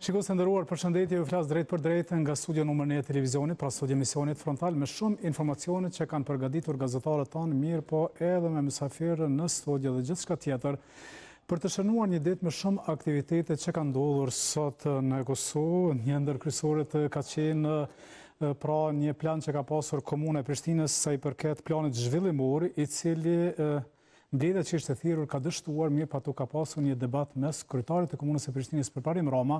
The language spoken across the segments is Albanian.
Shikues të nderuar, përshëndetje, ju flas drejt për drejt nga studio numër 1 e televizionit, pra studio emisionit frontal me shumë informacione që kanë përgatitur gazetarët tanë, mirë po edhe me mysafirë në studio dhe gjithçka tjetër, për të shënuar një ditë me shumë aktivitete që kanë ndodhur sot në Kosovë. Një ndër kryesorët ka qenë pra një plan që ka pasur Komuna e Prishtinës sa i përket planit zhvillimor, i cili mbledhja që ishte thirrur ka dështuar, mirë pa ka pasur një debat mes kryetarit të Komunës së Prishtinës Përparim Rama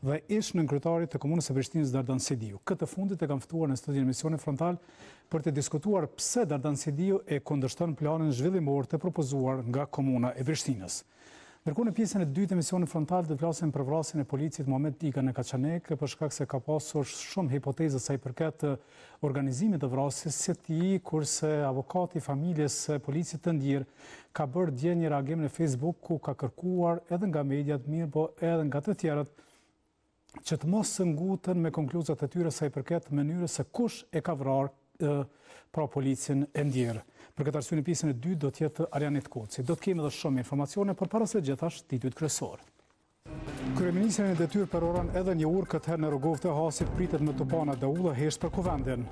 dhe ish-nën kryetarit të Komunës së Prishtinës Dardan Sidiu. Këtë fundit e kam ftuar në studion emisionit frontal për të diskutuar pse Dardan Sidiu e kundërshton planin zhvillimor të propozuar nga Komuna e Prishtinës. Ndërkohë, në pjesën e dytë të emisionit frontal do të flasim për vrasjen e policit Muhamet Tika në Kaçanek, për shkak se ka pasur shumë hipoteza sa i përket organizimit të vrasjes së tij, kurse avokati i familjes së policit të ndjer ka bërë dje një reagim në Facebook ku ka kërkuar edhe nga mediat, mirë po edhe nga të tjerët, që të mos së nguten me konkluzat e tyre sa i përket mënyrës se kush e ka vrarë pra policin e ndjer. Për këtë arsye në pjesën e dytë do të jetë Arianit Koci. Do të kemi edhe shumë informacione, por para së gjithash titujt kryesor. Kryeministri në detyrë perdoron edhe një urë, këtë herë në Rogov të Hasit pritet me tupana Daulla hesht për kuvendin.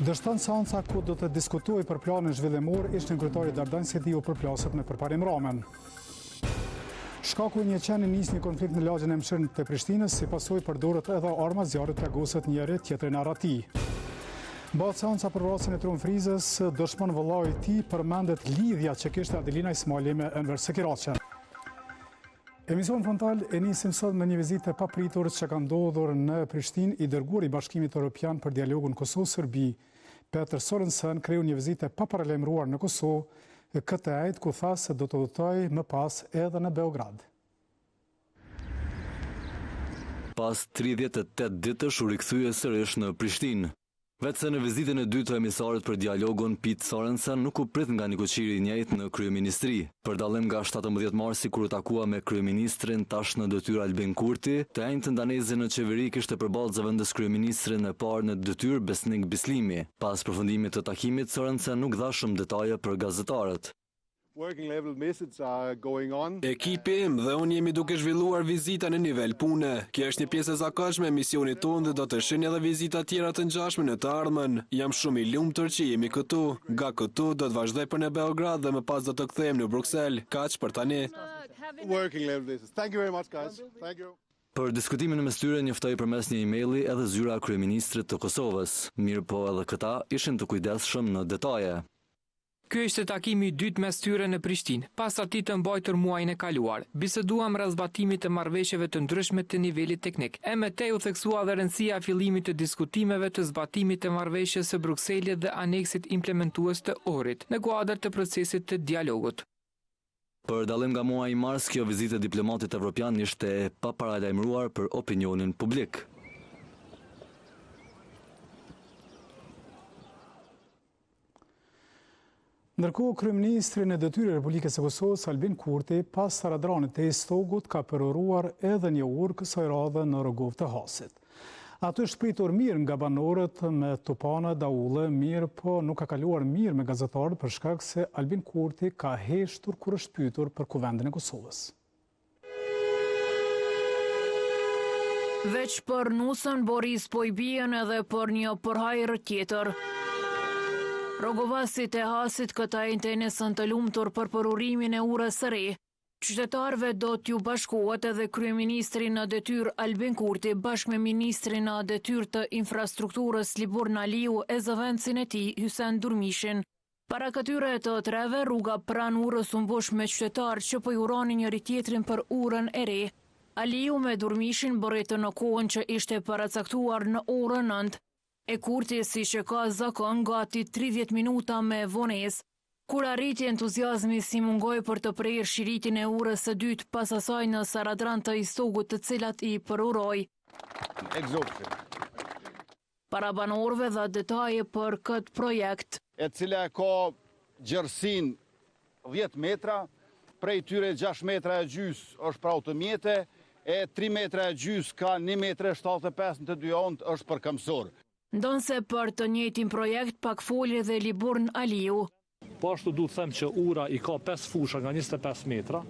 Dështon seanca ku do të diskutojë për planin zhvillimor, ish-nën kryetari Dardan Sidiu përplaset me Përparim Ramën. Shkaku një qeni nis një konflikt në lagjen e Mshirën të Prishtinës, si pasojë përdoret edhe arma zjarri tregoset njëri tjetrin arati. Bëhet seanca për vrasjen e Tron Frizës, dëshmon vëllai i tij përmendet lidhja që kishte Adelina Ismaili me Enver Sekiraçen. Emision frontal e nisim sot me një vizitë e papritur që ka ndodhur në Prishtinë, i dërguar i Bashkimit Evropian për dialogun Kosovë-Serbi. Peter Sorensen kreu një vizitë e paparalajmëruar në Kosovë, këtë ajt ku tha se do të udhtojë më pas edhe në Beograd. Pas 38 ditësh u rikthye sërish në Prishtinë. Vetëse në vizitën e dytë të emisarit për dialogun, Pete Sorensen nuk u prit nga një kuqiri i njëjtë në kryeministri. Për dallim nga 17 marsi kur u takua me kryeministrin tash në detyrë Albin Kurti, të njëjtën danezi në qeveri kishte përballë zëvendës kryeministrin e parë në detyrë Besnik Bislimi. Pas përfundimit të takimit, Sorensen nuk dha shumë detaje për gazetarët. Ekipi im dhe unë jemi duke zhvilluar vizita në nivel pune. Kjo është një pjesë e zakonshme e misionit tonë dhe do të shihni edhe vizita tjera të ngjashme në të ardhmen. Jam shumë i lumtur që jemi këtu. Nga këtu do të vazhdoj për në Beograd dhe më pas do të kthehem në Bruksel. Kaq për tani. Për diskutimin mes tyre njoftoi përmes një emaili edhe zyra e kryeministrit të Kosovës. Mirë po edhe këta ishin të kujdesshëm në detaje. Ky ishte takimi i dytë mes tyre në Prishtinë, pas atij të mbajtur muajin e kaluar. Biseduam rreth zbatimit të marrëveshjeve të ndryshme të nivelit teknik. E me te u theksua dhe rëndësia e fillimit të diskutimeve të zbatimit të marrëveshjes së Brukselit dhe aneksit implementues të Ohrit, në kuadër të procesit të dialogut. Për dallim nga muaji mars, kjo vizitë e diplomatit evropian ishte e paparalajmëruar për opinionin publik. Ndërkohë, kryeministri në detyrë e Republikës së Kosovës Albin Kurti, pas saradranit të Stogut, ka përëruar edhe një urë kësaj radhe në Rogov të Hasit. Aty është pritur mirë nga banorët me tupana Daulla, mirë po nuk ka kaluar mirë me gazetarët për shkak se Albin Kurti ka heshtur kur është pyetur për kuvendin e Kosovës. Veç për nusën Boris po i bien edhe për një përhajër tjetër. Rogovasit e Hasit këta interesën të lumtur për përurimin e urës së re. Qytetarëve do t'ju bashkohet edhe kryeministri në detyrë Albin Kurti bashkë me ministrin në detyrë të infrastrukturës Liburn Aliu e zëvendësin e tij Hysen Durmishin. Para këtyre të treve, rruga pranë urës u mbush me qytetarë që po i uronin njëri tjetrin për urën e re. Aliu me Durmishin bëritën në kohën që ishte paracaktuar në orën 9. E Kurti si që ka zakon gati 30 minuta me vonesë, kur arriti entuziazmi si mungoj për të prerë shiritin e urës së dytë pas asaj në saradran të Stogut të cilat i përuroj. Para banorëve dha detaje për këtë projekt. E cila ka gjersin 10 metra, prej tyre 6 metra e gjys është për automjete, e 3 metra e gjys ka 1 metre 75 në të dy anët është për këmsor. Ndonse për të njëjtin projekt pak foli dhe Liburn Aliu. Po ashtu du të them që ura i ka 5 fusha nga 25 metra,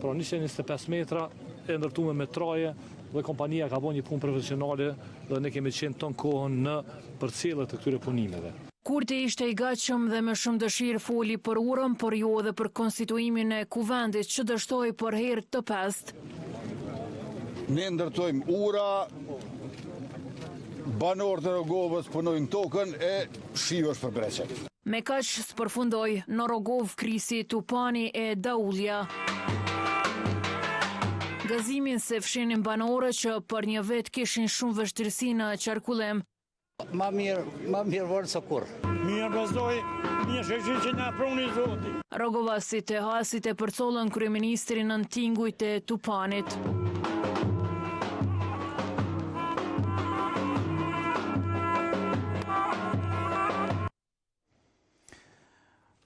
pra 125 metra e ndërtuar me traje dhe kompania ka bërë një punë profesionale dhe ne kemi qenë ton kohën në përcjellje të këtyre punimeve. Kurti ishte i gatshëm dhe me shumë dëshirë foli për urën, por jo edhe për konstituimin e kuvendit që dështoi për herë të pestë. Ne ndërtojmë ura, banorët e Rogovës punojnë tokën e shiu është për breqe. Me kaq s'përfundoi në Rogov krisi Tupani e Daulja. Gazimin se fshinin banore që për një vit kishin shumë vështirësi në qarkullim. Ma mirë vërë së kur. Mirë vazhdoj, një shëqy që nga pruni zoti. Rogovasit e hasit e përcollën kryeministrin në tingujt e Tupanit.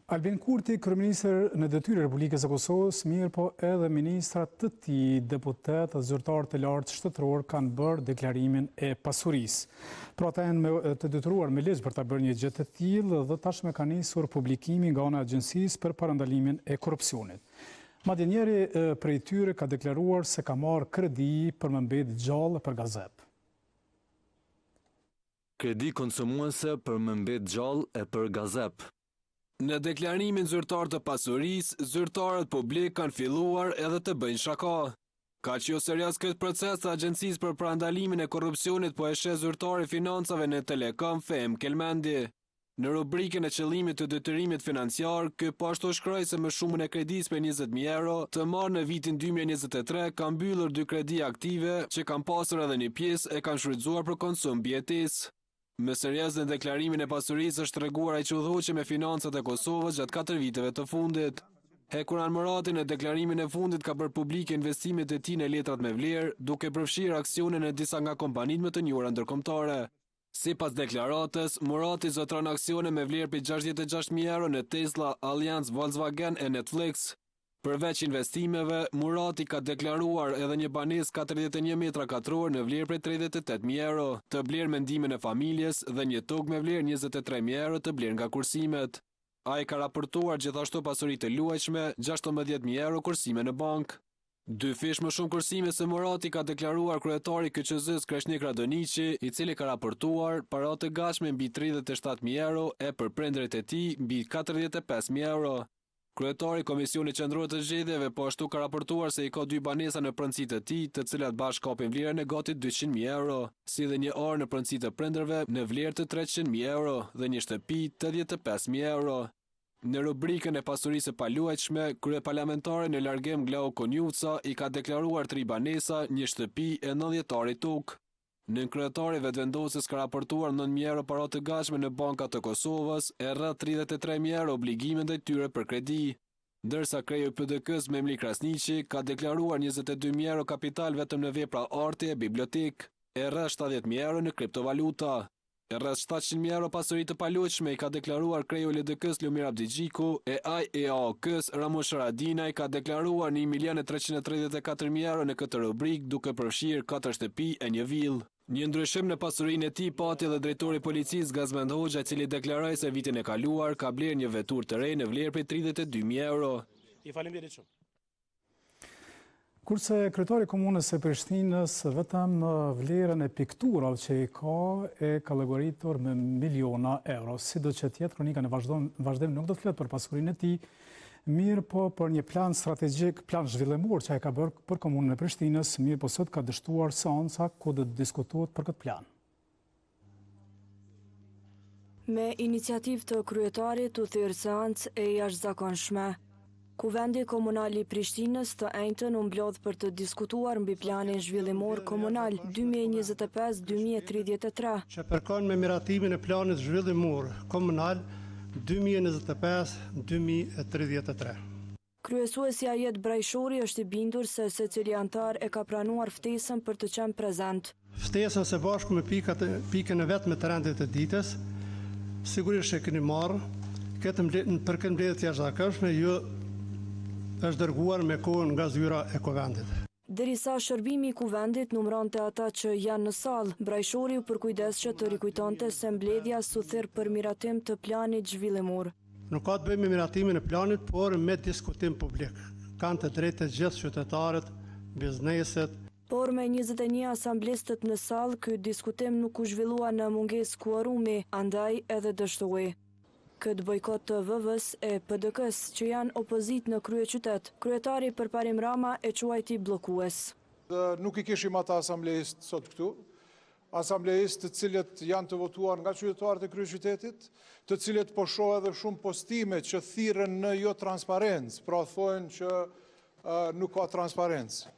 Albin Kurti, kryeministër në detyrë e Republikës së Kosovës, mirë po edhe ministrat të tij, deputet dhe zyrtar të lartë shtetëror kanë bërë deklarimin e pasurisë. Pra ata janë të detyruar me ligj për ta bërë një gjë të tillë dhe tashmë ka nisur publikimi nga ana e Agjencisë për parandalimin e korrupsionit. Madje njëri prej tyre ka deklaruar se ka marrë kredi për më mbetë gjallë për gazep. Kredi konsumuese për më mbetë gjallë e për gazep. Në deklarimin zyrtar të pasurisë, zyrtarët publik kanë filluar edhe të bëjnë shaka. Ka që jo serios këtë proces të Agjencisë për parandalimin e korrupsionit po e sheh zyrtari financave në Telekom Fem Kelmendi. Në rubrikën e qëllimit të detyrimit financiar, ky po ashtu shkroi se me shumën e kredisë për 20.000 euro të marrë në vitin 2023 kanë mbyllur 2 kredi aktive që kanë pasur edhe një pjesë e kanë shfrytzuar për konsum bietis. Me serios në deklarimin e pasurisë është treguar ai çudhëhoqje me financat e Kosovës gjatë 4 viteve të fundit. Hekuran Murati në deklarimin e fundit ka bërë publike investimet e tij në letrat me vlerë, duke përfshirë aksione në disa nga kompanitë më të njohura ndërkombëtare. Sipas deklaratës, Murati zotron aksione me vlerë për 66.000 euro në Tesla, Allianz, Volkswagen e Netflix. Përveç investimeve, Murati ka deklaruar edhe një banesë 41 metra katror në vlerë prej 38.000 euro, të blerë me ndihmën e familjes dhe një tokë me vlerë 23.000 euro të blerë nga kursimet. Ai ka raportuar gjithashtu pasuri të luajshme, 16.000 euro kursime në bankë. 2 fish më shumë kursime se Murati ka deklaruar kryetari KQZ-s Kreshnik Radoniqi, i cili ka raportuar para të gatshme mbi 37.000 euro e për prindërit e tij mbi 45.000 euro. Kryetari Komisionit Qendror të Zgjedhjeve po ashtu ka raportuar se i ka 2 banesa në pronësitë të tij, të cilat bashkë kapin vlerën e gati 200.000 euro, si dhe një orë në pronësitë të prindërve në vlerë të 300.000 euro dhe një shtëpi 85.000 euro. Në rubrikën e pasurisë së paluajtshme, kryeparlamentari në largim Glau Konjuca i ka deklaruar 3 banesa, një shtëpi e 90 ari tokë. Në kryetari vetëvendosës ka raportuar 9.000 euro para të gatshme në bankat të Kosovës e rreth 33.000 euro obligime ndaj tyre për kredi. Ndërsa kreu i PDK-s Memli Krasniqi ka deklaruar 22.000 euro kapital vetëm në vepra arti e bibliotek, e rreth 70.000 euro në kriptovaluta. E rreth 700.000 euro pasuri të paluajtshme i ka deklaruar kreu i LDK-s Lumir Abdigjiku e AEAOK-s Ramush Haradinaj ka deklaruar 1.334.000 euro në këtë rubrik duke përfshirë 4 shtëpi e një villë. Një ndryshim në pasurinë e tij pati edhe drejtori i policisë Gazmend Hoxha, i cili deklaroi se vitin e kaluar ka blerë një veturë të re në vlerë prej 32.000 euro. I faleminderit shumë. Kurse kryetari i Komunës së Prishtinës vetëm vlerën e pikturave që i ka e ka llogaritur me miliona euro. Sidoqë tjetër kronika në vazhdim nuk do të flet për pasurinë e tij, mirë po për një plan strategjik, plan zhvillimor që ai ka bërë për Komunën e Prishtinës, mirë po sot ka dështuar seanca ku do të diskutohet për këtë plan. Me iniciativë të kryetarit u thirr seancë e jashtëzakonshme. Kuvendi Komunal i Prishtinës të Enjtën u mblodh për të diskutuar mbi planin zhvillimor komunal 2025-2033. Që përkon me miratimin e planit zhvillimor komunal 2025-2033. Kryesuesi Ajet Brajshori është i bindur se secili antar e ka pranuar ftesën për të qenë prezent. Ftesën së bashku me pikën e vetme të rendit të ditës, sigurisht e keni marrë, për këtë mbledhje të jashtëzakonshme ju është dërguar me kohën nga zyra e kuvendit. Derisa shërbimi i kuvendit numëronte ata që janë në sallë, Brajshori u përkujdes që të rikujtonte se mbledhja su thirr për miratim të planit zhvillimor. Nuk ka të bëjë me miratimin e planit, por me diskutim publik. Kanë të drejtë të gjithë qytetarët bizneset. Por me 21 asamblistët në sallë, ky diskutim nuk u zhvillua në mungesë kuorumi, andaj edhe dështoi. Këtë bojkot të VV-s e PDK-s që janë opozit në kryeqytet, kryetari Përparim Rama e quajti bllokues. Nuk i kishim ata asamblejist sot këtu, asamblejist të cilët janë të votuar nga qytetarët e kryeqytetit, të cilët po shoh edhe shumë postime që thirrën në jo transparencë, pra thonë që nuk ka transparencë.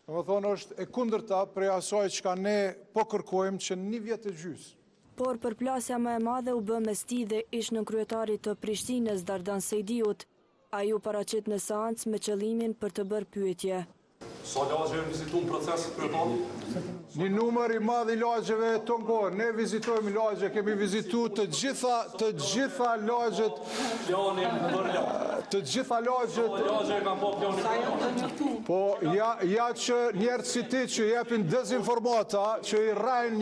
Domethënë është e kundërta prej asaj çka ne po kërkojmë që 1 vjet e gjys. Por përplasja më e madhe u bë mes tij dhe ish-nënkryetarit të Prishtinës Dardan Sejdiut. Ai u paraqit në seancë me qëllimin për të bërë pyetje. Sa lagje vizitojmë procesit kryetari? Një numër i madh i lagjeve tonë kohë. Ne vizitojmë lagje, kemi vizituar të gjitha lagjet. Të gjitha lagjet. Lagje kanë po planin. Po ja që njerëz si ti që japin dezinformata, që i rrajnë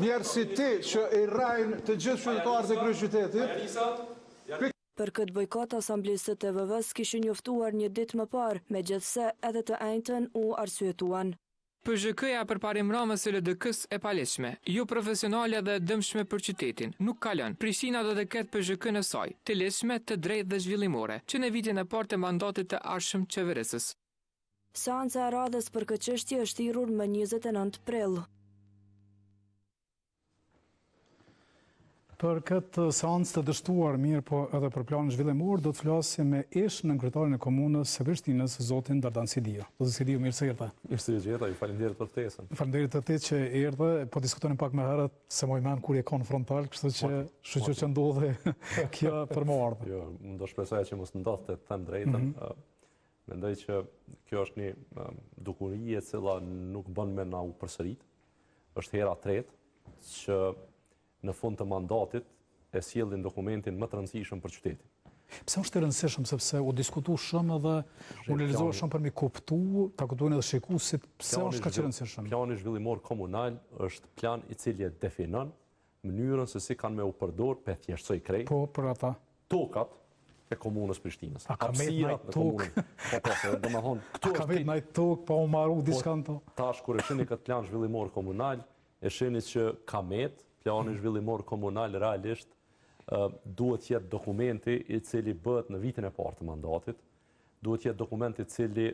njerëz si ti që i rrajnë të gjithë qytetarët e kryeqytetit. Për këtë bojkot, asamblistët e VV-s kishin njoftuar një ditë më parë, megjithse edhe të njëjtën u arsyetuan. PZK-ja Përparim Ramës e LDK-s e paleqshme, jo profesionale dhe dëmshme për qytetin, nuk ka lënë. Prishtina do të ketë PZK në saj, të lehtëshme, të drejtë dhe zhvillimore, që në vitin e parë të mandatit të ardhshëm qeverisës. Seanca e radhës për këtë çështje është thirrur më 29 prill. Për këtë seancë të dështuar mirë, po edhe për planin zhvillimor, do të flasim me ish-nënkretarin e komunës së Prishtinës, zotin Dardan Sejdiu. Zotin Sejdiu, mirë se erdhe. Mirë se erdhe, ju faleminderit për ftesën. Faleminderit të që erdhe, po diskutonim pak më herët se më mend kur je konfrontal, kështu që shqyrë që ndodhe kjo për më ardhë. Jo, do shpresoja që mos ndodhte të them drejtën. Mendoj që kjo është një dukuri e cila nuk bën me na u përsërit. Është hera tretë që në fund të mandatit e sjellin dokumentin më të rëndësishëm për qytetin. Pse është e rëndësishëm, sepse u diskutu shumë edhe u realizohet shumë për mi kuptu, ta kuptojnë edhe shikuesit, pse është kaq e rëndësishëm? Plani zhvillimor komunal është plan i cili e definon mënyrën se si kanë me u përdor pe thjeshtësoj krejt. Po, për ata. Tokat e komunës Prishtinës. A ka vetë ndaj tokë? Po, ka vetë ndaj tokë, pa u marru diçka në to? Tash kur e shihni këtë plan zhvillimor komunal, e shihni që ka met plani zhvillimor komunal realisht duhet jetë dokumenti i cili bëhet në vitin e parë të mandatit, duhet jetë dokumenti i cili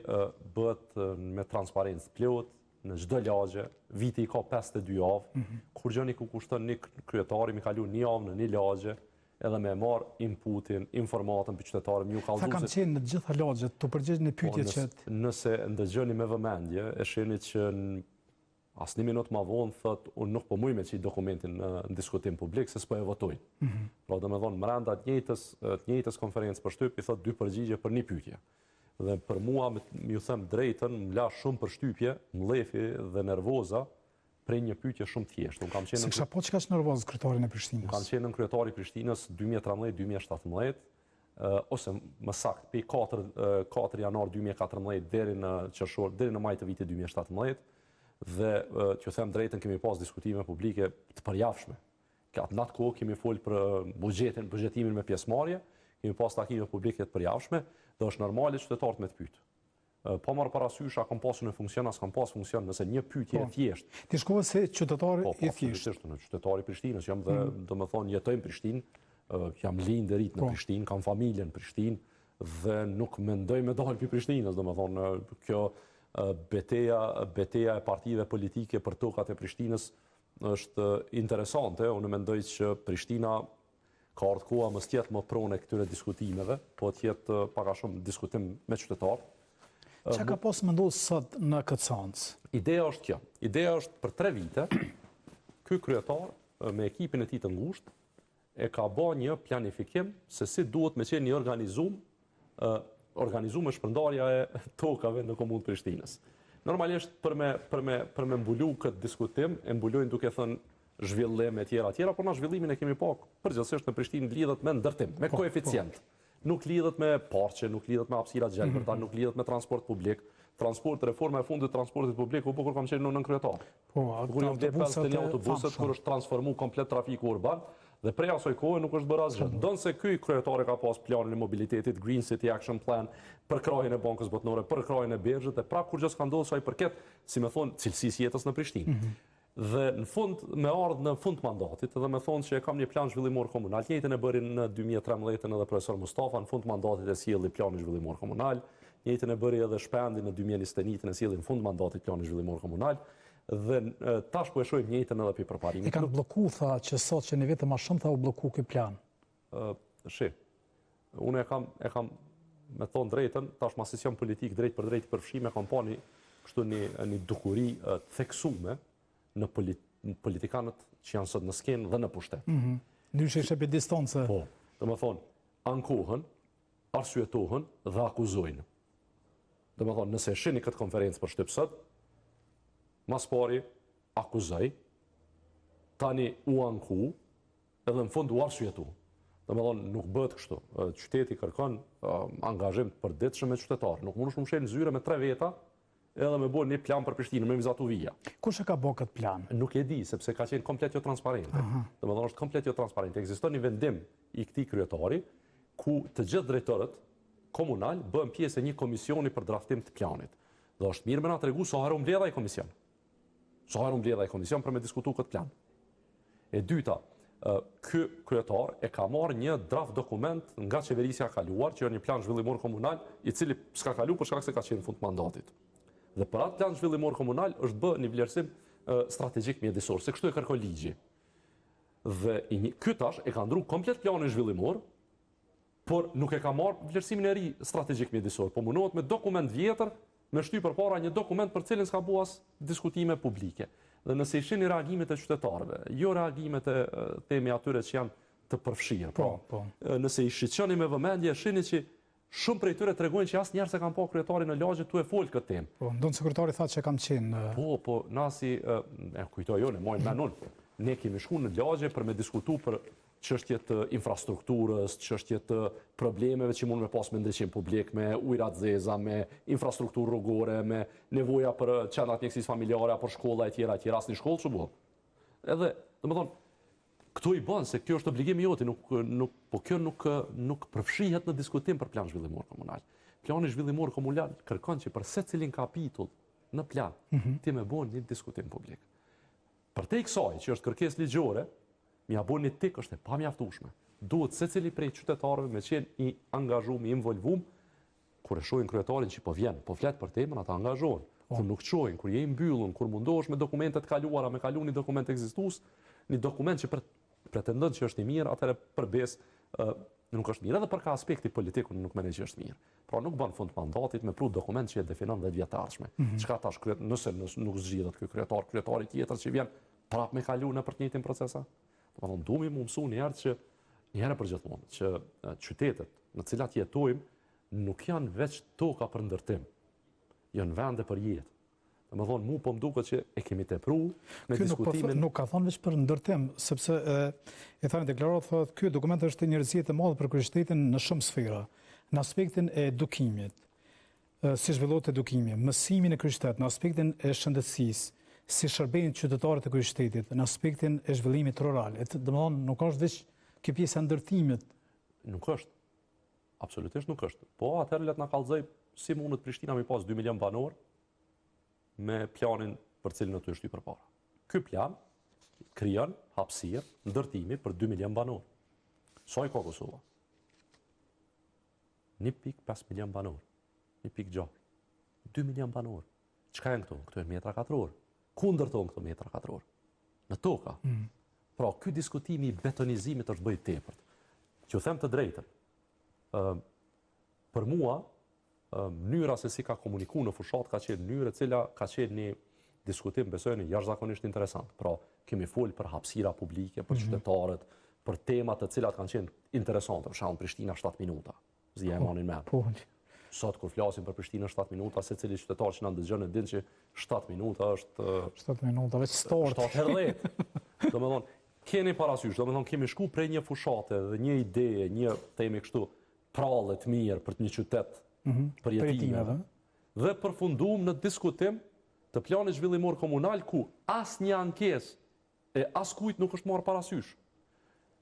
bëhet me transparencë plot në çdo lagje, viti i ka 52 javë, kur gjëni ku kushton një kryetari mi kalu një javë në një lagje, edhe me marr inputin, informatën për qytetarët, ju kallëzuesit. Sa kanë qenë në të gjitha lagjet, të përgjigj në pyetje që nëse ndëgjoni me vëmendje, e shihni që as një minutë ma vonë, thot, unë nuk po muj me qi dokumentin në diskutim publik, se s'po e votojnë. Pra do me thonë, mrenda të njëjtës konferencë për shtypje, thot 2 përgjigje për 1 pyetje. Dhe për mua, ju them drejtën, më la shumë për shtypje, më lefi dhe nervoza, prej një pyetje shumë thjeshtë. Se kisha po që ka që nervozë kryetarin e Prishtinës? Kam qenë në kryetari Prishtinës 2013-2017, ose më sakt, pe 4 janar 2014 deri në maj të vitit 2017, dhe që them drejtën kemi pas diskutime publike të përjafshme. Në atë kohë kemi folë për buxhetimin me pjesëmarrje, kemi pas takime publike të përjafshme, dhe është normale qytetarët me të pyet. Po marr parasysh a kam pasur në funksion, as kam pas funksion, nëse një pyetje e thjeshtë. Ti shkova se qytetari i thjeshtë. Në qytetari i Prishtinës, jam dhe domethënë jetoj në Prishtinë, jam lind e rit në Prishtinë, kam familjen në Prishtinë dhe nuk mendoj me dalë pi Prishtinës, domethënë kjo beteja e partive politike për tokat e Prishtinës është interesante. Unë mendoj që Prishtina ka ardhur koha mos tjetë më pronë këtyre diskutimeve, po tjetë pak a shumë diskutim me qytetarë. Çka ka pas më ndodhur sot në këtë seancë? Ideja është kjo. Ideja është për 3 vite, ky kryetar me ekipin e tij të ngushtë e ka bërë një planifikim se si duhet me qenë një organizume shpërndarja e tokave në komunë Prishtinës. Normalisht për me mbulu këtë diskutim, e mbulojnë duke thënë zhvillim e tjera, por na zhvillimin e kemi pak përgjithsisht në Prishtinë lidhet me ndërtim, me koeficient. Nuk lidhet me parqe, nuk lidhet me hapësira të gjelbërta, nuk lidhet me transport publik. Reforma e fundit të transportit publik, u kur kam qenë në kryetar. Kur jam vlerë 50 autobuset, kur është transformu komplet trafiku urban, Dhe prej asoj kohë nuk është bërë asgjë. Donë se ky kryetari ka pas planin e mobilitetit, Green City Action Plan, për krahjen e Bankës Botërore, për krahjen e Bergjet, dhe prapë kur gjë s'ka ndodhur sa i përket, si më thon, cilësisë jetës në Prishtinë. Dhe në fund me ardhë në fund të mandatit, dhe me thonë që e kam një plan zhvillimor komunal, njëjtën e bëri në 2013 edhe profesor Mustafa, në fund të mandatit e sjelli planin zhvillimor komunal, njëjtën e bëri edhe Shpendi në 2021 e sjelli në fund të mandatit planin zhvillimor komunal. Dhe tash po e shohim njëjtën edhe për përparimin. E kanë blloku, tha që sot që në vite më shumë tha u blloku ky plan. Unë e kam me thonë drejtën, tash ma sesion politik drejt për drejt përfshime, kam pa një dukuri të theksume në politikanët që janë sot në skenë dhe në pushtet. Ndryshe ishe për distancë. Po, dhe me thonë, ankohen, arsyetohen dhe akuzojnë. Dhe me thonë, nëse shini këtë konferencë për shtypsët, mas pari akuzaj, tani u anku, edhe në fund u arsyetu. Dhe me thonë, nuk bëhet kështu. Qyteti kërkon angazhim të përditshëm me qytetarë. Nuk mundesh më mshelë në zyre me 3 veta, edhe me bërë një plan për Prishtinë, me vizatu vija. Kush e ka bërë këtë plan? Nuk e di, sepse ka qenë komplet jo transparente. Dhe me thonë, është komplet jo transparente. Ekziston një vendim i këtij kryetari, ku të gjithë drejtorët komunal bëhen pjesë e një komisioni për draftim të planit. Dhe është mirë me na tregu sa herë u mbledh ai komision. Sa herë u mbledh ai komision për me diskutuar këtë plan. E dyta, ky kryetar e ka marrë një draft dokument nga qeverisja e kaluar, që është një plan zhvillimor komunal, i cili s'ka kaluar për shkak se ka qenë në fund të mandatit. Dhe për atë plan zhvillimor komunal është bë një vlerësim strategjik mjedisor, se kështu e kërkon ligji. Dhe ky tash e ka ndruar komplet planin zhvillimor, por nuk e ka marrë vlerësimin e ri strategjik mjedisor, po munohet me dokument vjetër me shty përpara një dokument për cilin s'ka bua as diskutime publike. Dhe nëse i shihni reagimet e qytetarëve, jo reagimet e temi atyre që janë të përfshirë. Nëse i shiqoni me vëmendje, shihni që shumë prej tyre tregojnë që asnjëherë se kanë pa kryetarin në lagje tu e fol këtë temë. Po, ndonë sekretari tha që kam qenë. Po, nasi e kujtoj jo, ne mojnë menon. Ne kemi shkuar në lagje për me diskutu për çështje të infrastrukturës, çështje të problemeve që mund me pas me ndriçim publik, me ujëra të zeza, me infrastrukturë rrugore, me nevoja për qendrat mjekësisë familjare, për shkolla e tjera, asnjë shkollë çu bë. Edhe, domethënë, këtu i bën se kjo është obligimi joti, po kjo nuk përfshihet në diskutim për plan zhvillimor komunal. Plani zhvillimor komunal kërkon që për secilin kapitull në plan ti më bën një diskutim publik. Përtej kësaj që është kërkesë ligjore, mja bën një tik është e pamjaftueshme. Duhet secili prej qytetarëve me qenë i angazhuar, i involvuar, kur e shohin kryetarin që po vjen, po flet për temën, ata angazhohen. Kur nuk shohin, kur je i mbyllur, kur mundohesh me dokumentet kaluara, me kalu një dokument ekzistues, një dokument që pretendon që është i mirë, atëherë përbes nuk është mirë, edhe për ka aspekti politik nuk mendoj që është mirë. Pra nuk bën fund mandatit me prut dokument që e definon 10 vjet të ardhshme. Çka tash nëse nuk zgjidhet ky kryetari tjetër që vjen prapë me kalu në për të njëjtin procesa? Domethënë duhemi më mësu një herë që një herë për gjithmonë që qytetet në të cilat jetojmë nuk janë veç toka për ndërtim, janë vende për jetë. Domethënë mu po më duket që e kemi tepruar me diskutimin. Nuk ka thonë veç për ndërtim, sepse e thanë deklaratë thotë ky dokument është një rrezitë e madhe për kryeqytetin në shumë sfera, në aspektin e edukimit, si zhvillohet edukimi, mësimin e kryeqytetit, në aspektin e shëndetësisë, si shërbejnë qytetarët e kryeqytetit, në aspektin e zhvillimit rural. Domethënë nuk është veç kjo pjesa e ndërtimit. Nuk është. Absolutisht nuk është. Po atëherë le të na kallëzoj si mundet Prishtina me pas 2 milion banor me planin për cilin aty është hyrë përpara. Ky plan krijon hapësirë ndërtimi për 2 milion banor. Sa i ka Kosova? 1.5 milion banor. 1.6. 2 milion banor. Çka janë këto? Këto janë metra katror. Ku ndërton këto metra katror? Në toka. Pra, ky diskutimi i betonizimit është bëj tepërt. Që u them të drejtën. Për mua, mënyra se si ka komunikuar në fushat ka qenë mënyrë e cila ka qenë një diskutim besoj një jashtëzakonisht interesant. Pra, kemi fol për hapësira publike, për qytetarët, për temat të cilat kanë qenë interesante, për shembull Prishtina 7 minuta. Zia e monin mend. Sot kur flasim për Prishtinën 7 minuta, secili qytetar që na ndëgjon e din që 7 minuta është 7 minuta veç stort. 7 Domethënë, keni parasysh, domethënë kemi shku prej një fushate dhe një ide, një themi kështu, prallë të mirë për një qytet për jetimeve. Dhe përfunduam në diskutim të planit zhvillimor komunal ku asnjë ankesë e askujt nuk është marrë parasysh.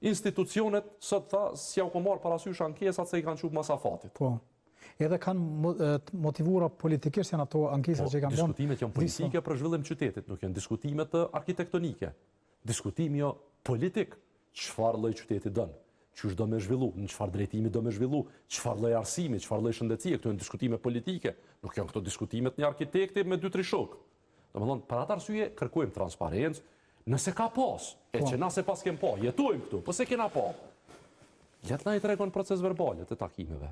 institucionet sot tha s'ja u ko marrë parasysh ankesat se i kanë qup Masafatit. Po. Edhe kanë motivura politikisht janë ato ankesat që i kanë bën. Diskutimet janë politike për zhvillim qytetit, nuk janë diskutimet arkitektonike. Diskutimi jo politik, çfarë lloj qyteti don, çush do me zhvillu, në çfarë drejtimi do me zhvillu, çfarë lloj arsimi, çfarë lloj shëndetësie, këto janë diskutime politike, nuk janë këto diskutimet një arkitekti me 2-3 shok. Domethënë, për atë arsye kërkojmë transparencë, nëse ka pas, që na se pas kem pa, jetojmë këtu, po se kena pa. Let na i tregon proces verbalet e takimeve.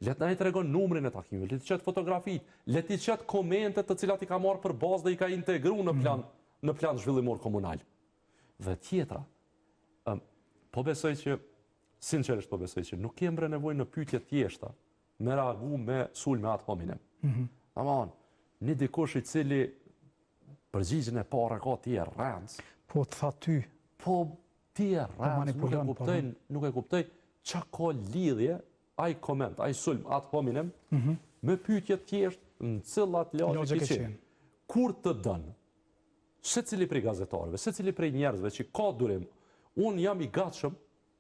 Let na i tregon numrin e takimeve, let i qet fotografit, let i qet komentet të cilat i ka marrë për bazë dhe i ka integru në plan zhvillimor komunal. Dhe tjetra, po besoj që, sinqerisht po besoj që nuk kemre nevojë në pyetje tjeshta me reagu me sulme ad hominem. Aman, një dikush i cili përgjigjen e parë ka ti e rëndës. Po të tha ty. Po ti e rëndës, nuk e kuptoj qa ka lidhje, ai koment, ai sulm ad hominem, me pyetje tjeshtë në cilat logjik i qenë. Kur të dënë, se cili prej gazetarëve, se cili prej njerëzve që ka durim, unë jam i gatshëm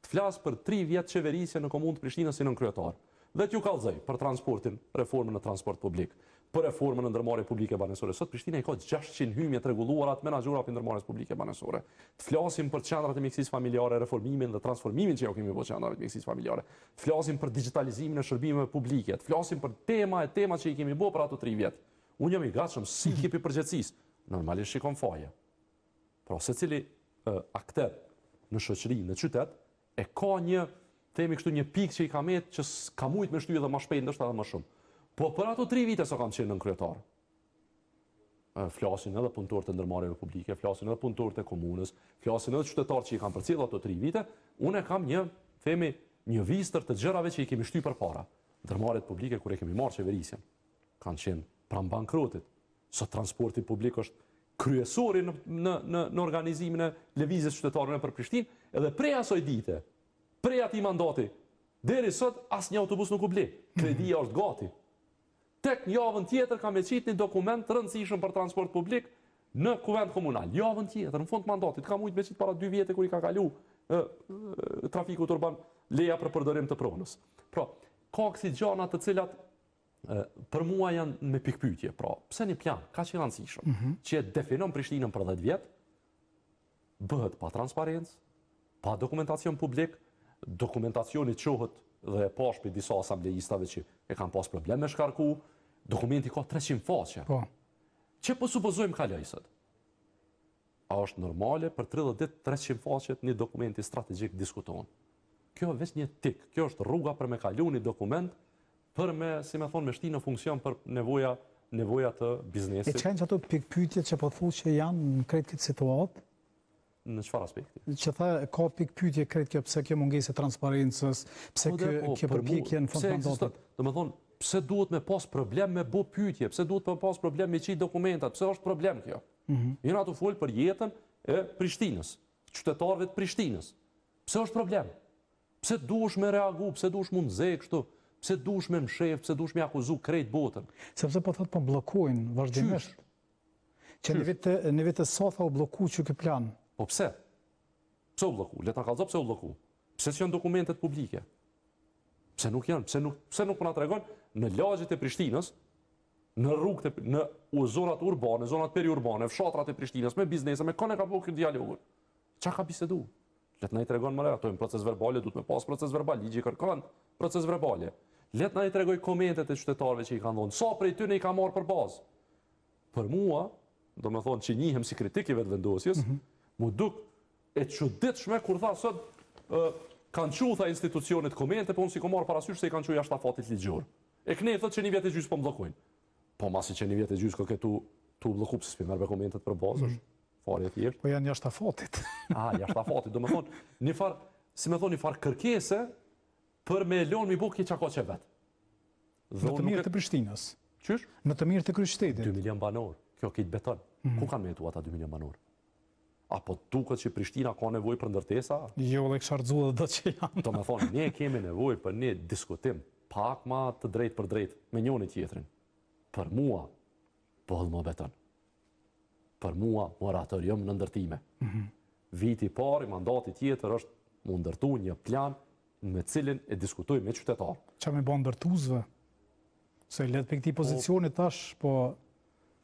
të flasë për 3 vjetë qeverisje në komunë të Prishtinës si nën kryetar. Dhe t'ju kallëzoj për transportin, reformën në transport publik, për reformën në ndërmarrje publike banesore. Sot Prishtina i ka 600 hymje të reguluara të menaxhura për ndërmarrjes publike banesore. Të flasim për qendrat e mjekësisë familjare, reformimin dhe transformimin që jo kemi bërë qendrat e mjekësisë familjare. Të flasim për digitalizimin e shërbimeve publike, të flasim për tema që i kemi bërë për ato 3 vjet. Unë jam i gatshëm si ekipi përgjegjësisë. Normalisht shikon faje. Pra secili akter në shoqëri, në qytet, e ka themi kështu një pikë që i ka met që ka mujt me shtyje dhe më shpejt ndoshta edhe më shumë. Po për ato 3 vite so kam qenë nën kryetar. Flasin edhe punëtorët e ndërmarrjeve publike, flasin edhe punëtorët e komunës, flasin edhe qytetarët që i kanë përcjellë ato 3 vite, unë kam një vistër të gjërave që i kemi shtyr përpara. Ndërmarrjet publike kur e kemi marrë qeverisjen, kanë qenë pranë bankrotit. Sot transporti publik është kryesori në organizimin e lëvizjes qytetarëve për Prishtinë, edhe prej asoj dite, prej atij mandati, deri sot asnjë autobus nuk u ble. Kredia është gati. Tek javën tjetër kam e qitë një dokument të rëndësishëm për transport publik në kuvend komunal. Javën tjetër, në fund mandatit, kam ujtë me qitë para 2 vjete kur i ka kalu trafikut urban leja për përdorim të pronës. Pra, ka kësi gjana të cilat për mua janë me pikpyetje. Pra, pse një plan ka që rëndësishëm, që e definon Prishtinën për 10 vjet, bëhet pa transparencë, pa dokumentacion publik, dokumentacioni qohët dhe pashpi disa asamblejistave që e kanë pas problem me shkarku, dokumenti ka 300 faqe. Që po supozojmë kaloj sot? A është normale për 30 ditë 300 faqet një dokumenti strategjik diskutohen? Kjo është veç një tik, kjo është rruga për me kalu një dokument për me, si me thonë, me shti në funksion për nevoja të biznesit. E që ato pikpyetje që po thu që janë në krejt këtë situatë? Në çfarë aspekti? Që tha ka pikpyetje krejt kjo, pse kjo mungesë e transparencës, pse kjo përpjekje në fund mandatit. Do me thonë, pse duhet me pas problem me bo pyetje, pse duhet me pas problem me qit dokumentat, pse është problem kjo? Jena të folë për jetën e Prishtinës, qytetarëve të Prishtinës. Pse është problem? Pse duhesh me reagu, pse duhesh mund zë kështu? Pse duhesh me mshef, pse duhesh me akuzu krejt botën? Sepse po thotë po bllokojnë vazhdimisht. Që në vit të sotha u blloku që ky plan. Po pse? Pse u blloku? Le ta kallëzoj pse u blloku. Pse s'janë dokumentet publike? Pse nuk janë? Pse nuk po na tregon në lagjet e Prishtinës, në rrugët, në zonat urbane, zonat periurbane, fshatrat e Prishtinës, me biznese, me kanë ka bëu ky dialog. Çka ka bisedu? Le të na i tregon më ato në proces verbale, duhet me pas proces verbal, ligji kërkon proces verbale. Le të na i tregoj komentet e qytetarëve që i kanë dhënë. Sa prej tyre i ka marrë për bazë? Për mua, do me thonë që njihem si kritik i vetë vendosjes, mu duk e çuditshme kur tha sot kanë qutha institucionit komente, po unë si ko marrë parasysh se i kanë qujë ashtafatit ligjor. E këne thot që një vjet e gjysë po mblokojnë. Po masi që një vjet e gjysë ka këtu bloku pëse s'pi merve komentet për bazë, është fare e thjeshtë. Po janë jashtafatit. Jashtafatit, do me thonë, një farë kërkese për me lonë mi bukje që ka që vetë. Në të mirë të Prishtinës. Qysh? Në të mirë të kryeqytetit. 2 milion banor, kjo kitë beton. Ku kanë me jetu ata 2 milion banor? Apo duket që Prishtina ka nevojë për ndërtesa? Jo, dhe kësha rëzu dhe do që janë. Do me thonë, ne kemi nevojë për një diskutim pak ma të drejt për drejt me njëri tjetrin. Për mua, bëllë më beton. Për mua, moratorium në ndërtime. Viti pari, mandati tjetër është mu ndërtu një plan me cilin e diskutoj me qytetarë. Qa me bo ndërtuzve? Se letë për këti pozicioni tash, po...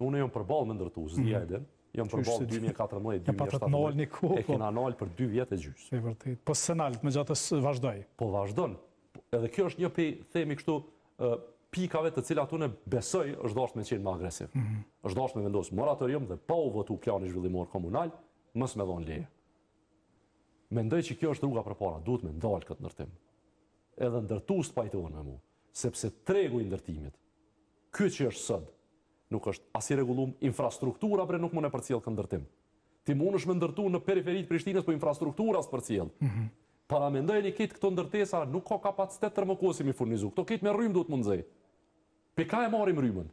Unë jam përballë me ndërtuz, dhja edhe. Jam përballë 2014-2017, e kena nalë për 2 vjetë e gjysë. E vërtet. Po së nalët, me gjatës vazhdoj? Po vazhdon. Edhe kjo është një për, themi kështu, pikave të cilat unë besoj është dashur me qenë më agresiv. Është dashur me vendosë moratorium dhe pa u votu plani zhvillimor komunal, mos me dhon leje. Mendoj që kjo është rruga përpara, duhet me ndalë këtë ndërtim. Edhe ndërtues pajtohen me mua, sepse tregu i ndërtimit, ky që është sot, nuk është as i rregullum, infrastruktura bre nuk mund e përcjell këtë ndërtim. Ti mundesh me ndërtu në periferitë Prishtinës, po infrastruktura s'përcjell. Para mendojeni kitë këto ndërtesa nuk ka kapacitet termokosi mi furnizu. Këto kitë me rrymë duhet mundëzej. Pe ka e marim rrymën?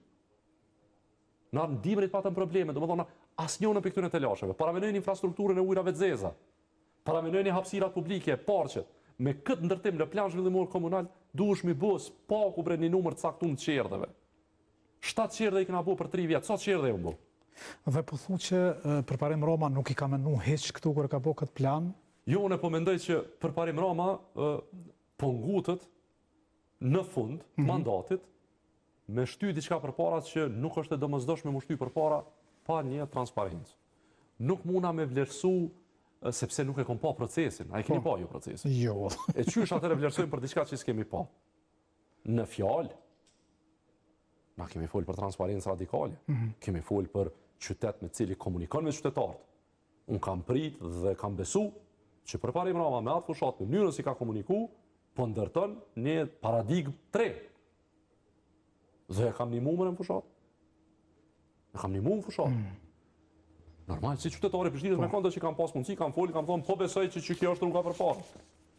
Na në dimrit patëm probleme, do më thona, asnjone për këtyre të lasheve. Para mendojeni infrastrukturën e ujrave të zeza. Para mendojeni hapësirat publike, parqet. Me këtë ndërtim në plan zhvillimor komunal, duhesh mi bës paku bre një numër të caktuar të qerdheve. 7 qerdhe i kena bo për 3 vjetë, sa qerdhe u bo? Dhe po thu që përparim Roma nuk i ka menu heq këtu kër ka bo këtë plan? Jo, unë po mendoj që përparim Roma po ngutët në fund të mandatit me shty diçka përpara që nuk është e domosdoshme me shty përpara pa një transparencë. Nuk muna me vlerësu sepse nuk e kom pa procesin. A e keni pa ju procesin? Jo. E qysh atëre vlerësojmë për diçka që s'kemi pa? Në fjalë, na kemi folë për transparencë radikale, kemi folë për qytet me cili komunikon me qytetarët. Unë kam prit dhe kam besu që përparim Rama me atë fushat, me mënyrën si ka komuniku, po ndërton një paradigmë 3. Dhe e kam një mumën e më fushat. E kam një mumën fushat. Normal, si qytetari Prishtinës me konto që kam pas mundësi, kam folë, kam thonë, po besoj që kjo është rruga përpara.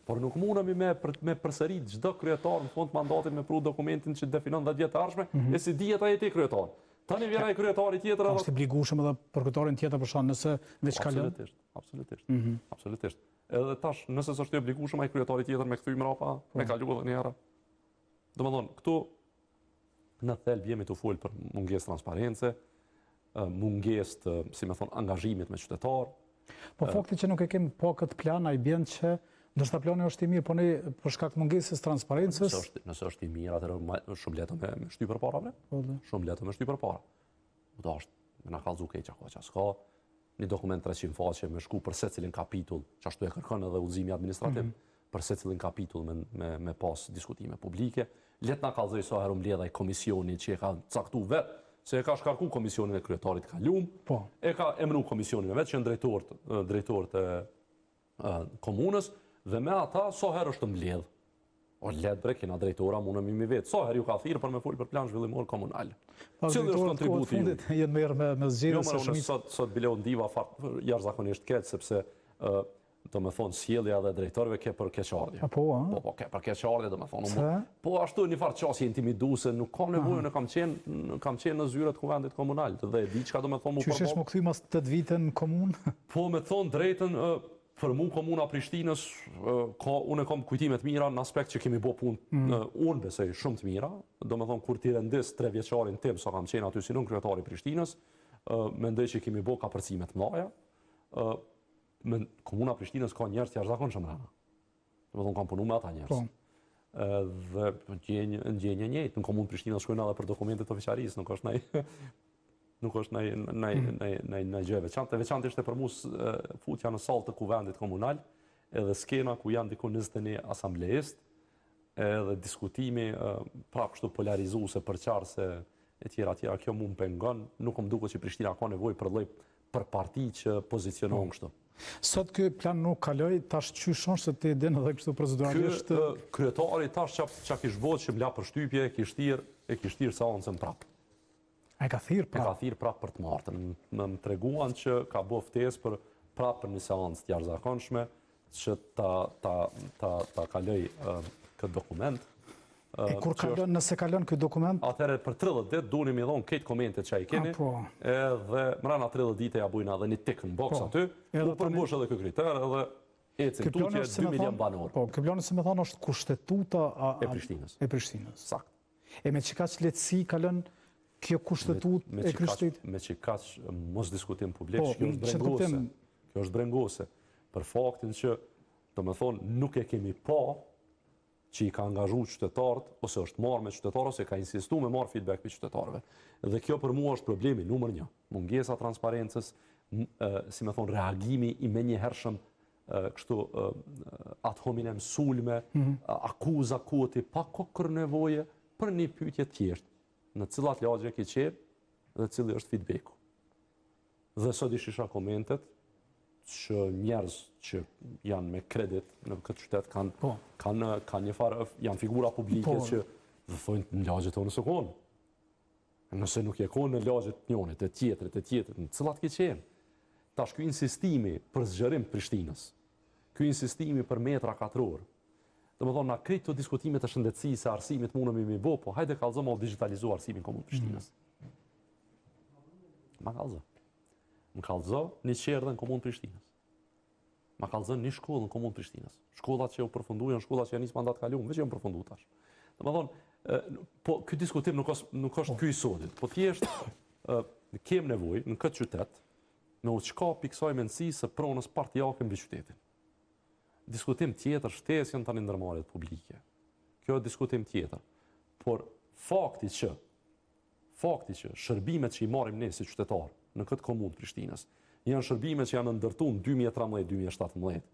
Por nuk mundemi me përsërit çdo kryetar në fund mandatit me pru dokumentin që definon 10 vjet të ardhshme, e si dihet ai te kryetar. Tani vjen ai kryetari tjetër edhe është obligueshëm edhe për kryetarin tjetër për shkak nëse veç kalon. Absolutisht. Edhe tash nëse s'është i obligueshëm ai kryetari tjetër me kthy mrapa, me kalu edhe një herë. Domethënë, këtu në thelb jemi të fol për mungesë transparence, mungesë të, si më thon, angazhimit me qytetar. Po fakti që nuk e kemi pa këtë plan, ai bën që ndoshta plani është i mirë, po ne për shkak të mungesës transparencës. Nëse është i mirë, atëherë shumë letë me shty përpara bre. Shumë letë me shty përpara. Do është me na kallzu keq ako që s'ka një dokument 300 faqe me shku për secilin kapitull, që ashtu e kërkon edhe udhëzimi administrativ, për secilin kapitull me pas diskutime publike. Let na kallzoj sa herë mbledh ai komisioni që e ka caktuar vet, se e ka shkarku komisionin e kryetarit kalum, e ka emëru komisionin e vet që janë drejtorët e komunës. Dhe me ata, so herë është mbledh. O letë bre, kena drejtora, mune mimi vetë. So herë ju ka thirë për me folë për plan zhvillimor komunal. Cëllë është kontributi ju? Jenë merë me zgjidhje së shumit. Sot bile unë diva jashtëzakonisht keq, sepse do me thonë sjellja dhe drejtorëve ke për keqardhje. Po, ke për keqardhje, do me thonë. Po ashtu një farë qasje intimiduse, nuk kam nevojë, në kam qenë në zyret kuvendit komunal. Dhe di çka do me thonë mu përballë. Qysh më kthy mas 8 vite në komunë? Po me thonë drejtën, për mu komuna Prishtinës, unë e kam kujtimet mira në aspekt që kemi bo punë, unë besoj shumë të mira, do me thonë kur t'i rendis 3 vjeqarin tim, sa kam qenë aty si nën kryetari Prishtinës, mendoj që kemi bo kapërcimet mëdha. Komuna Prishtinës ka njerëz të jashtëzakonshëm rana. Do me thonë kam punu me ata njerëz. Dhe ndjenjë njëjtë, në komunë Prishtinës shkojnë edhe për dokumentet të veçarisë, nuk është në gjë veçantë. Veçantë ishte për mu futja në sallë të kuvendit komunal, edhe skena ku janë diku 21 asamblejist, edhe diskutimi pra kështu polarizuese, përqarse e tjera, kjo mu më pengon, nuk më duket që Prishtina ka nevojë për parti që pozicionon kështu. Sot ky plan nuk kaloi, tash qyshon se ti den edhe kështu proceduralisht. Kryetari tash çka kish bërë që mla përshtypje, e kishtir seancën prapë. E ka thirë prapë? E ka thirë prapë për të martën. Më treguan që ka bo ftesë prapë për një seancë të jashtëzakonshme që ta kaloj këtë dokument. E kur kalon, nëse kalon këtë dokument? Atëherë për 30 ditë duni mi dhonë këtë komentet që a i keni, edhe mrena 30 ditë ja bujna edhe një tikë në boks aty, u përmbush edhe këtë kriter, edhe ecin tutje 2 milion banor. Po, këtë plani se me thonë është kushtetuta e Prishtinës. Sakt. E me qika që letësi kalon kjo kushtetut e Krishtit? Me që kaq mos diskutim publik, kjo është brengose. Për faktin që Do me thonë, nuk e kemi pa që i ka angazhu qytetarët, ose është marrë me qytetarë, ose ka insistu me marrë feedback për qytetarëve. Dhe kjo për mua është problemi numër 1. Mungesa transparencës, si me thonë, reagimi i menjëhershëm, kështu ad hominem sulme, akuza koti, pa kokër nevoje për një pyetje tjeshtë, në cilat lagje ke qenë dhe cili është feedbacku. Dhe sot i shisha komentet që njerëz që janë me kredit në këtë qytet kanë një farë, janë figura publike që dhe thojnë në lagjet tonë së konë. Nëse nuk e konë në lagjet njënit, e tjetrit, në cilat ke qenë. Tash ky insistimi për zgjerim Prishtinës, ky insistimi për metra katror, dhe më thonë, na krejt të diskutimet e shëndetësisë se arsimit mundëm i bo, po hajde kallëzë ma digitalizu arsimin komunë Prishtinës. Ma kallëzë. Më kallëzë një qerdhe në komunë Prishtinës. Ma kallëzë një shkollë në komunë Prishtinës. Shkollat që u përfundu janë shkollat që janë njësë mandat kalumë, veç janë përfundu tash. Dhe më thonë, po ky diskutim nuk është ky i sotit, po thjesht kem nevojë në këtë qytet me u çkapi kësaj mendësi së pronës partijake mbi qytetin. Diskutim tjetër, shtesjen tani ndërmarrjet publike. Kjo është diskutim tjetër. Por fakti që shërbimet që i marrim ne si qytetar në këtë komunë Prishtinës janë shërbimet që janë ndërtuar në 2013-2017.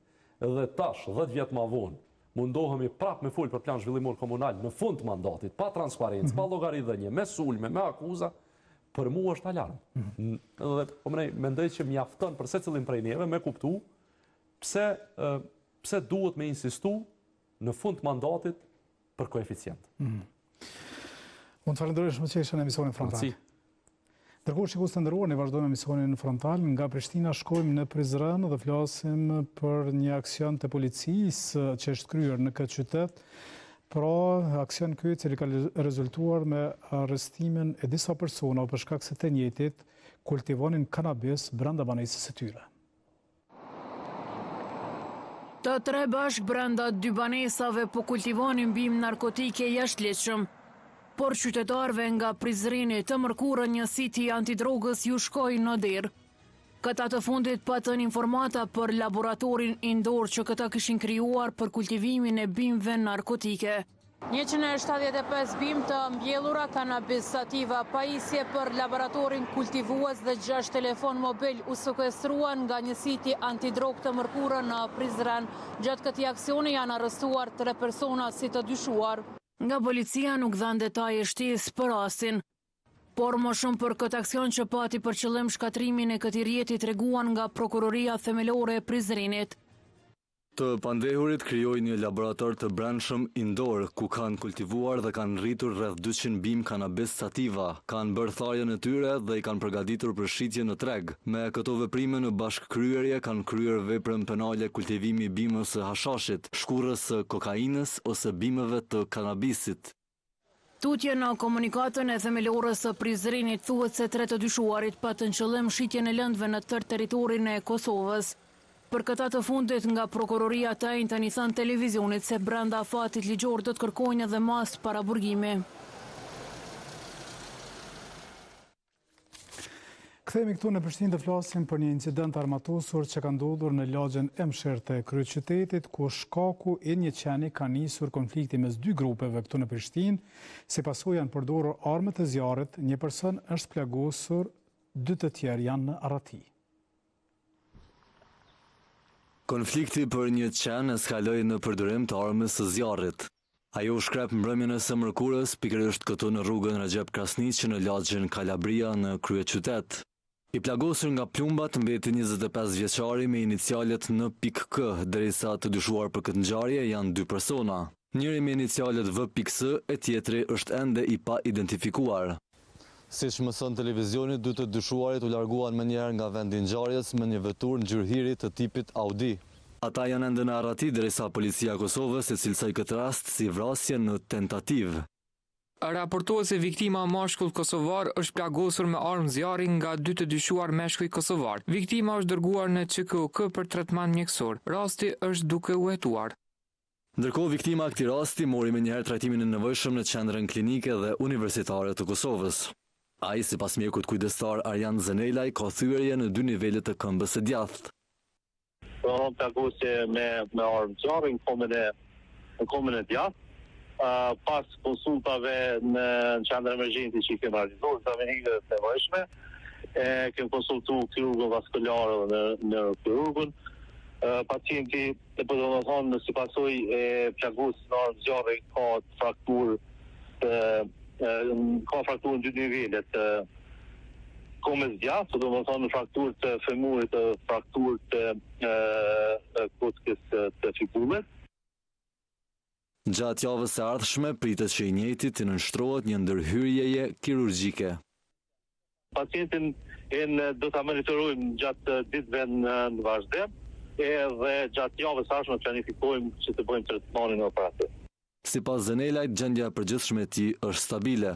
Edhe tash, 10 vjet më vonë, mundohemi prapë me fol për plan zhvillimor komunal në fund të mandatit, pa transparencë, pa llogaridhënie, me sulme, me akuza, për mua është alarm. Dhe po mendoj që mjafton për secilin prej neve me kuptu pse duhet me insistu në fund të mandatit për koeficient. Unë të falenderoj shumë që ishte në emisionin frontal. Ndërkohë shikues të nderuar, ne vazhdojmë emisionin frontal. Nga Prishtina shkojmë në Prizren dhe flasim për një aksion të policisë që është kryer në këtë qytet. Pra, aksion ky i cili ka rezultuar me arrestimin e disa persona për shkak se të njëjtit kultivonin kanabis brenda banesës së tyre. Të 3 bashk brenda 2 banesave po kultivonin bimë narkotike jashtëligjshëm. Por qytetarëve nga Prizreni të mërkurën njësiti antidrogës ju shkojnë në derë. Këta të fundit patën informata për laboratorin indoor që këta kishin krijuar për kultivimin e bimëve narkotike. 175 bimë të mbjellura kanabis sativa pajisje për laboratorin kultivues dhe 6 telefon mobil u sekuestruan nga një siti antidrog të mërkurën në Prizren. Gjatë këtij aksioni janë arrestuar 3 persona si të dyshuar. Nga policia nuk dhanë detaje shtesë për rastin, por më shumë për këtë aksion që pati për qëllim shkatrimin e këtij rjeti treguan nga Prokuroria Themelore e Prizrenit. Të pandehurit krijoi një laborator të brendshëm indoor, ku kanë kultivuar dhe kanë rritur rreth 200 bimë kanabis sativa, kanë bërë tharjen e tyre dhe i kanë përgatitur për shitje në treg. Me këto veprime në bashkëkryerje kanë kryer veprën penale kultivimi i bimës së hashashit, shkurrës së kokainës ose bimëve të kanabisit. Tutje në komunikatën e Themelores së Prizrenit thuhet se 3 të dyshuarit patën qëllim shitjen e lëndëve në tërë territorin e Kosovës. Për këta të fundit nga Prokuroria tajnë tani thënë televizionit se brenda afatit ligjor do të kërkojnë edhe mas para burgimi. Kthehemi këtu në Prishtinë të flasim për një incident armatosur që ka ndodhur në lagjen e mëshirë të kryeqytetit, ku shkaku i një qeni ka nisur konflikti mes 2 grupeve këtu në Prishtinë. Si pasojë janë përdorur armët e zjarrit, një person është plagosur, 2 të tjerë janë në arrati. Konflikti për një qen eskaloi në përdorim të armës së zjarrit. Ajo u shkrep mbrëmjen e së mërkurës, pikërisht këtu në rrugën Recep Krasniqi në lagjen Kalabria në kryeqytet. I plagosur nga plumbat mbeti 25 vjeçari me inicialet N.K, derisa të dyshuar për këtë ngjarje janë 2 persona. Njëri me inicialet V.S e tjetri është ende i pa identifikuar. Siç mëson televizioni, 2 të dyshuarit u larguan menjëherë nga vendi i ngjarjes me një veturë ngjyrhiri të tipit Audi. Ata janë ende në arrati derisa policia e Kosovës e cilësoi këtë rast si vrasje në tentativë. Raportohet se viktima mashkull kosovar është plagosur me armë zjarri nga 2 të dyshuar meshkuj kosovar. Viktima është dërguar në QKUK për tretman mjekësor. Rasti është duke u hetuar. Ndërkohë, viktima e këtij rasti mori menjëherë trajtimin e nevojshëm në qendrën klinike dhe universitare të Kosovës. Ai, sipas mjekut kujdestar Arjan Zenelaj, ka thyerje në 2 nivelet të këmbës së djathtë. plagosje me armë zjarri në komën e djathtë. Pas konsultave në qendrën emergjente që i kemë realizuar ekzamenimet e nevojshme, kemë konsultu kirurgun vaskular dhe neurokirurgun. Pacienti, domethënë, si pasojë e plagosjes në armë zjarri ka frakturë në dy nivelet, komës djathtë, domethënë frakturë të femurit, frakturë të kockës të fibullet. Gjatë javës së ardhshme pritet që i njëjti të nënshtrohet një ndërhyrjeje kirurgjike. Pacientin do ta monitorojmë gjatë ditëve në vazhdim, edhe gjatë javës së ardhshme planifikojmë që të bëjmë tretmanin operativ. Sipas Zenelajt, gjendja e përgjithshme e tij është stabile.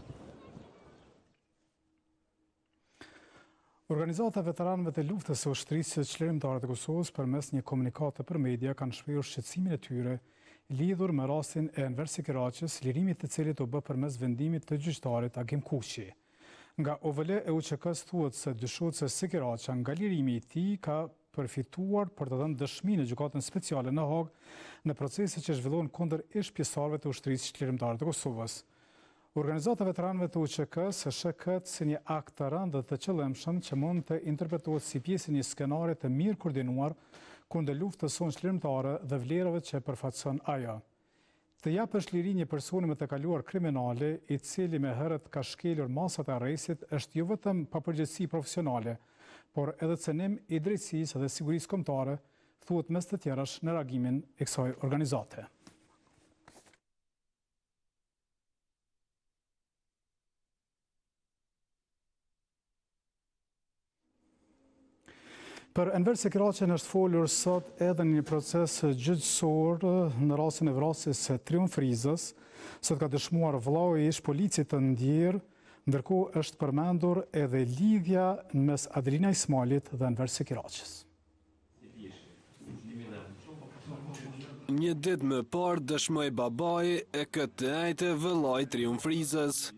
Organizata veteranëve të luftës së ushtrisë çlirimtare të Kosovës përmes një komunikate për media kanë shprehur shqetësimin e tyre lidhur me rastin e Enver Sikiraqës, lirimit të cilit u bë përmes vendimit të gjyqtarit Agim Kuqi. Nga OVL e UÇK-s thuhet se dyshohet se Sikiraqa nga lirimi i tij ka përfituar për të dhënë dëshmi në gjykatën speciale në Hagë në procesin që zhvillohen kundër ish pjesëtarëve të ushtrisë çlirimtare të Kosovës. Organizata veteranëve të UÇK-s e sheh këtë si një akt të rëndë dhe të qëllimshëm që mund të interpretohet si pjesë e një skenari të mirë koordinuar kundër luftës sonë çlirimtare dhe vlerave që përfaqëson ajo. Të japësh liri një personi me të kaluar kriminale, i cili me herët ka shkelur masat e arrestit, është jo vetëm papërgjegjësi profesionale, por edhe cënim i drejtësisë dhe sigurisë kombëtare, thuhet mes të tjerash në reagimin e kësaj organizate. Për Enver Sikiraqën është folur sot edhe një proces gjyqësor në rastin e vrasjes së Triumfrizës, sot ka dëshmuar vllau i ish policit të ndjerë, ndërkohë është përmendur edhe lidhja mes Adelina Ismailit dhe Enver Sikiraqës. Një ditë më parë dëshmoi babai e këtë njëjtë vëllai Triumfrizës.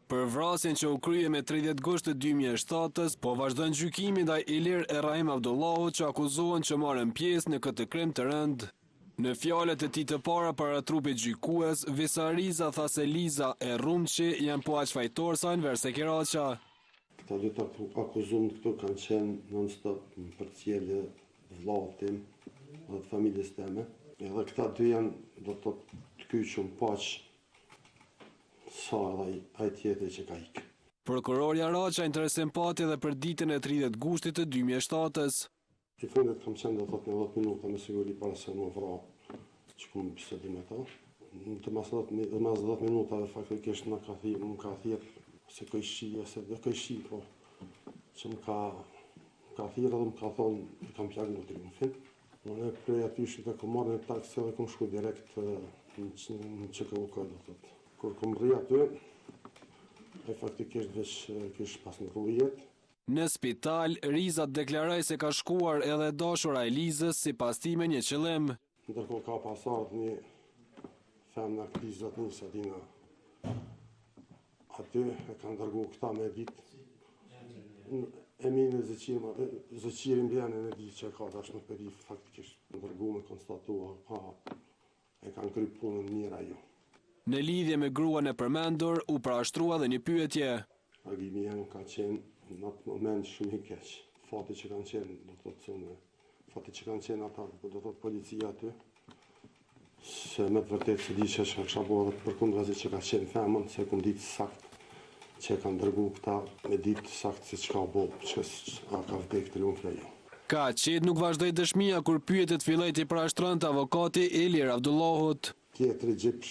Për vrasjen që u krye me 30 gusht të 2007-s, po vazhdon gjykimi ndaj Ilir e Rahim Abdullahut që akuzohen që marrën pjesë në këtë krim të rënd. Në fjalët e tij të para para trupit gjykues, Visariza tha se Liza e Rumçi janë po aq fajtor sa Enver Sikiraqa. Këta dy të akuzuar këtu kanë qenë non-stop në përcjellje vllaut tim dhe të familjes time. Edhe këta dy janë do të kyçum paq sa edhe ai tjetër që ka ikë. Prokurorja Raqa interesim pati edhe për ditën e 30 gushtit të 2007-s. I fundit kam qenë do të 10 minuta me siguri para se më vra që kom bisedim me ta. Të mas 10 minutave faktikisht më ka thirrë se kojshia, se dhe kojshi, po që më ka thirrë dhe më ka thonë i kam plagu në Triumfin. Unë prej aty shite kom marrë në taksi dhe kom shku direkt në QKUK do të të. Kur kom rri aty, e faktikisht veç kish pas në rrujet. Në spital, Riza deklaroi se ka shkuar edhe dashura e Lizës si pas tij me një qëllim. Ndërkohë ka pasur një femnë aktiviste në Sadina. Aty e kanë dërguar këta me ditë. Emine Zëqirin bjenën e ditë që ka tash në peri faktikisht dërguar me konstatuar e kanë kry punën mirë ajo. Në lidhje me gruan e përmendur, u parashtrua dhe një pyetje. Agimi jam ka qenë në atë moment shumë i keq. Fati që kanë qenë, do të thonë, fati që kanë qenë ata, do të thotë policia aty. Se me të vërtet se di që kisha bërë përkundrazi që ka qenë femën, se kum ditë sakt që kanë dërguar këta, me ditë sakt se çka bërë, që ka vdek Triumfi ajo. Ka qetë nuk vazhdoi dëshmia kur pyetet filloi të parashtronte avokati Ilir Abdullahut. Tjetëri gjip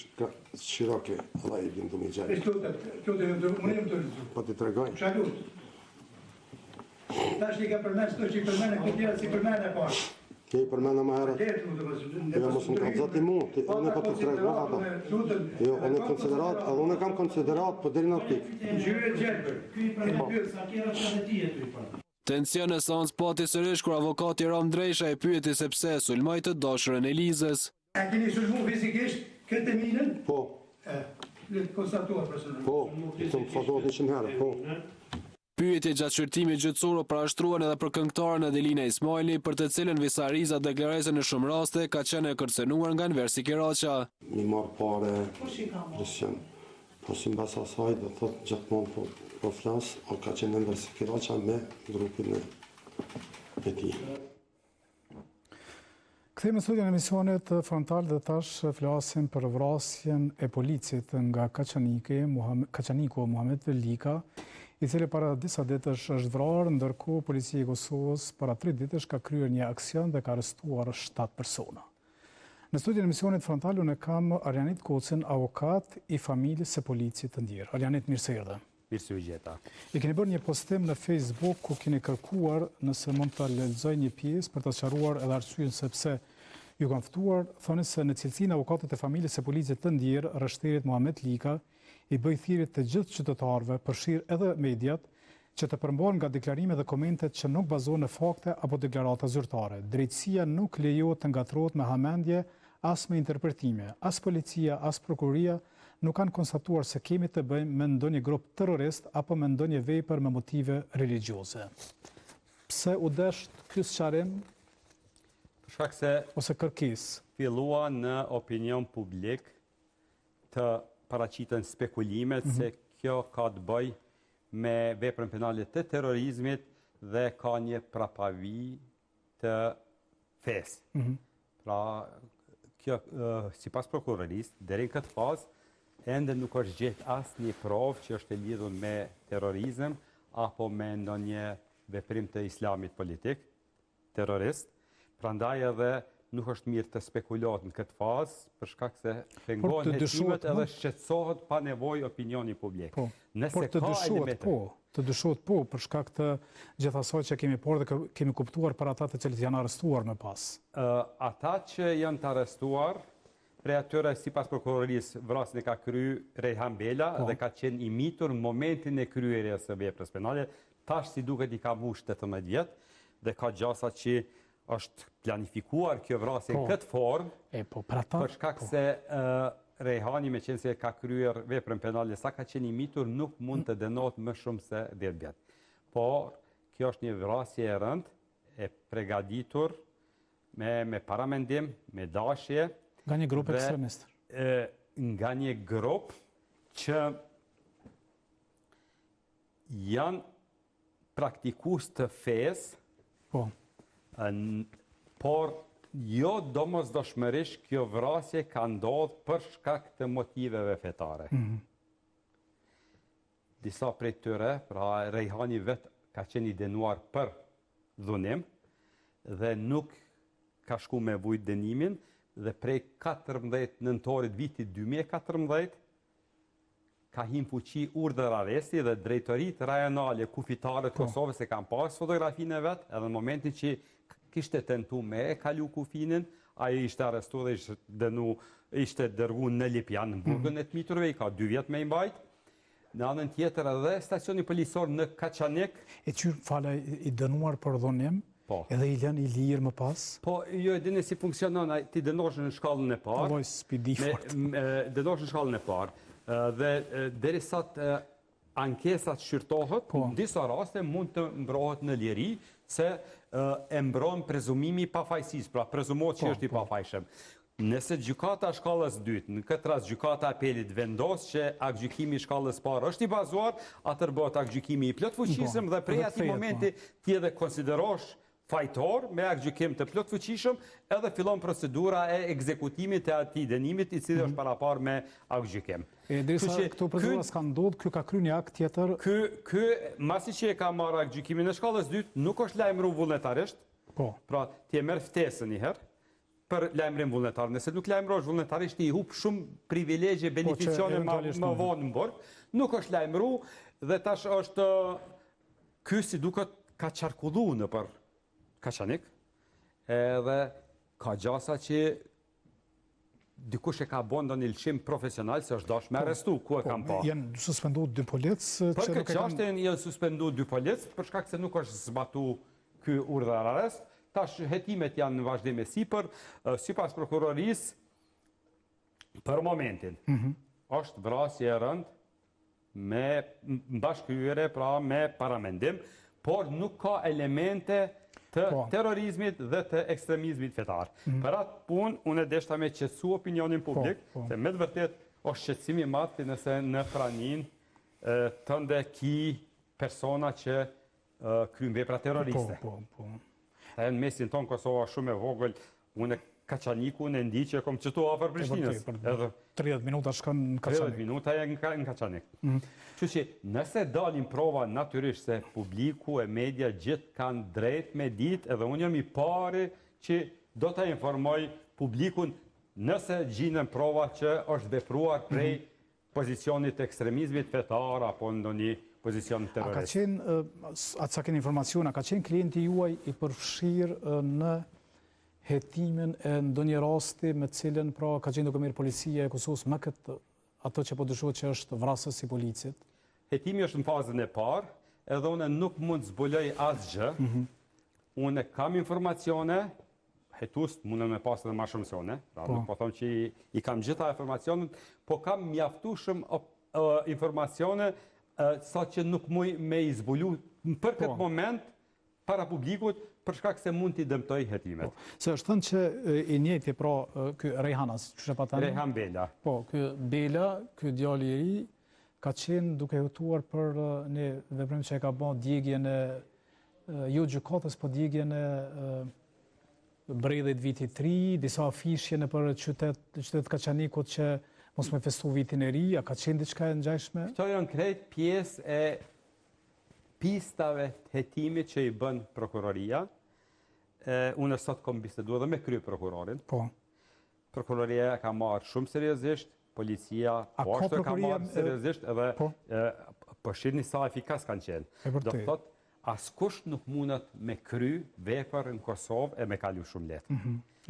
Shirake, Allah i bindu me gjallë. Po të tregoj. Tash i ka përmenë së të që i përmenë, këtë tjera si përmenë e parë. Ke i përmenë më herët. Jo, mos më kanë zati mu, unë po të tregoj ata. Jo, unë kam konsiderat, po deri në pikë. Gjyre gjelbër, këj për një pyrë, sa kjera që dhe ti e të i parë. Tension e sons pati sërish kur avokati Ram Dresha e pyeti se pse sulmoi të dashurën e Lizës. A keni sulmu fizikisht këtë minën? Po. Le të konstatuar personalisht. Po, të konstatuar 100 herë, po. pyetje gjatë shërtimit gjyqësor u parashtruan edhe për këngëtaren Adelina Ismaili, për të cilën Visariza deklaroi se në shumë raste ka qenë e kërcënuar nga Enver Sikiraqa. Mi marë pare, Risjan, po si mbas asaj dhe thot gjithmonë po flas, o ka qenë Enver Sikiraqa me grupin e tij. Kthehemi në studion e emisionit frontal dhe tash flasim për vrasjen e policit nga Kaçaniku Muhamet Velika, i cili para disa ditësh është vrarë, ndërkohë policia e Kosovës para 3 ditësh ka kryer një aksion dhe ka arrestuar 7 persona. Në studion e emisionit frontal unë kam Arjanit Kocin, avokat i familjes së policit të ndjerë. Arjanit, mirë se erdhe. Mirë se u gjeta. I keni bërë një postim në Facebook ku keni kërkuar nëse mund të lexoj një pjesë për të sqaruar edhe arsyeën sepse ju kanë ftuar, thoni se në cilësinë avokatët e familjes së policit të ndjerë, rreshterit Muhamet Lika i bëj thirrje të gjithë qytetarëve, përfshirë edhe mediat, që të përmbahen nga deklarimet dhe komentet që nuk bazohen në fakte apo deklarata zyrtare. Drejtësia nuk lejohet të ngatrohet me hamendje as me interpretime. As policia, as prokuroria nuk kanë konstatuar se kemi të bëjmë me ndonjë grup terrorist apo me ndonjë vepër me motive religjioze. Pse u desht ky sqarim? Për shkak se ose kërkesë fillua në opinion publik të paraqiten spekulimet se kjo ka të bëjë me veprën penale të terrorizmit dhe ka një prapavi të fesë. Pra, kjo, sipas prokurorisë, deri në këtë fazë, ende nuk është gjetë asnjë provë që është e lidhur me terrorizëm apo me ndonjë veprim të islamit politik, terrorist. Prandaj edhe nuk është mirë të spekulohet në këtë fazë, për shkak se pengohen hetimet edhe shqetësohet pa nevojë opinioni publik. Por të dyshohet për shkak të gjithasaj që kemi parë dhe kemi kuptuar për ata të cilët janë arrestuar më pas. Ata që janë të arrestuar, prej atyre sipas prokurorisë vrasjen e ka kryer Rejhan Bela dhe ka qenë i mitur në momentin e kryerjes së veprës penale. Tash si duket i ka mbush 18 vjet dhe ka gjasa që është planifikuar kjo vrasje në këtë formë, për shkak se Rejhani me qenë se ka kryer veprën penale sa ka qenë i mitur nuk mund të dënohet më shumë se 10 vjet. Por kjo është një vrasje e rëndë, e përgatitur me paramendim, me dashje. Nga një grup ekstremist. Nga një grup që janë praktikues të fesë, por jo domosdoshmërisht kjo vrasje ka ndodhur për shkak të motiveve fetare. Disa prej tyre, pra Rejhani vet ka qenë i dënuar për dhunim dhe nuk ka shku me vujt dënimin dhe prej 14 nëntorit vitit 2014 ka him fuqi urdhër arresti dhe drejtoritë rajonale kufitare të Kosovës e kanë pas fotografinë e vet, edhe në momentin që kishte tentu me e kalu kufinin, ai ishte arrestuar dhe ishte dërguar në Lipjan, në burgën e të miturve, i ka 2 vjet me i mbajt. Në anën tjetër edhe stacioni policor në Kaçanik. E qyrë fala i dënuar për dhunim, edhe i lënë i lirë më pas? Po, jo e dini si funksionon, ti dënosh në shkallën e parë. Dënosh në shkallën e parë. Dhe derisa ankesat shqyrtohet, në disa raste mund të mbrohet në liri, se e mbron prezumimi pafajësisë, pra prezumohet që është i pafajshëm. Nëse gjykata shkallës dytë, në këtë rast gjykata apelit vendos që aktgjykimi shkallës parë është i bazuar, atër bëhet aktgjykimi i plot fuqishëm dhe prej atij momenti ti edhe konsiderosh fajtor me aktgjykim të plot fuqishëm, edhe fillon procedura e ekzekutimit të atij dënimit i cili është paraparë me aktgjykim. Derisa këto procedura s'kan ndodhur, ky ka kryer një akt tjetër. Ky masi që e ka marrë aktgjykimin në shkallës dytë, nuk është lajmëruar vullnetarisht. Pra, ti e merr ftesën një herë për lajmërim vullnetar. Nëse nuk lajmërosh vullnetarisht, i hup shumë privilegje, beneficione më vonë në burg. Nuk është lajmëruar dhe tash është ky si duket ka çarkulluar nëpër Kaçanik, edhe ka gjasa që dikush e ka bën ndonjë lëshim profesional se është dashur me arrestu, ku e kam pa. Janë suspenduar 2 policë për këtë çështje janë suspenduar 2 policë për shkak se nuk është zbatuar ky urdhër arrest. Tash hetimet janë në vazhdim e sipër, sipas prokurorisë për momentin. Është vrasje e rëndë me bashkëhyrje, pra me paramendim, por nuk ka elemente të terrorizmit dhe të ekstremizmit fetar. Për atë punë, unë e deshta me qetësu opinionin publik, se me të vërtet është qetësimi madh nëse në pranin tënde ki persona që kryen vepra terroriste. Ta e në mesin tonë Kosova shumë e vogël, unë Kaçaniku në ndi që e kom qëtu afer Prishtinës. 30 minuta shkon në Kaçanik. 30 minuta e në Kaçanik. Që që nëse dalin prova natyrisht se publiku e media gjithë kanë drejt me dit, edhe unë jam i pari që do të informoj publikun nëse gjinën prova që është vepruar prej pozicionit ekstremizmit fetar apo në një pozicion terrorist. A ka qenë, atë sa keni informacion, a ka qenë klienti juaj i përfshirë në hetimin e ndonjë rasti me cilën pra ka qenë duke mirë policia e Kosovës me ato që po dyshohet që është vrasës i policit? Hetimi është në fazën e parë, edhe une nuk mund zbuloj asgjë. Une kam informacione, hetus mundën me pasë dhe ma shumësione, nuk po thonë që i kam gjitha informacionet, po kam mjaftueshëm informacione sa që nuk muj me i zbulu për këtë moment para publikut, për shkak se mund t'i dëmtoj hetimet. Se është thënë që i njëjti pra ky Rejhanas, ç'është pa thënë? Rejhan Bela. Po, ky Bela, ky djali i ri, ka qenë duke hetuar për një veprim që e ka bën djegjen e jo gjykatës, po djegjen e Bredhit vitit 3, disa afishje në për qytet Kaçanikut që mos me festu vitin e ri, a ka qenë diçka e ngjashme? Këto janë krejt pjesë e pistave të hetimit që i bën prokuroria. Unë sot kom biseduar dhe me kryeprokurorin. Prokuroria ka marrë shumë seriozisht, policia poshtë ka marrë seriozisht, edhe përshirni sa efikas kanë qenë. Do të thotë, askush nuk mundet me kry vepër në Kosovë e me kalu shumë letë.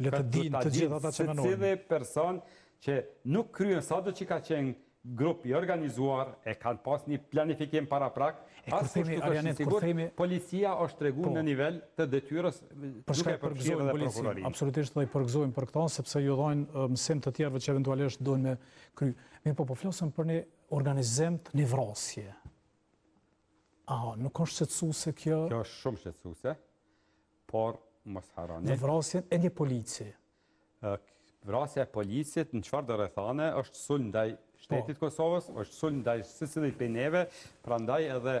Le të dinë të gjithë ata që menojnë. Se cilë person që nuk kryen sa do që ka qenë grup i organizuar, e kanë pas një planifikim para prak, policia është tregu në nivel të detyrës duke përfshirë dhe prokurorin. Absolutisht dhe i përgëzojmë për këta, sepse ju dhojnë mësim të tjerëve që eventualisht dojnë me kry. Mi po flasëm për një organizim të një vrasje. Nuk është shqetësuese kjo? Kjo është shumë shqetësuese, por mos harani. Dhe vrasjen e një polici? Vrasja e policit në çfarë do rrethane është sulm ndaj shtetit Kosovës, është sulm ndaj secilit prej neve, prandaj edhe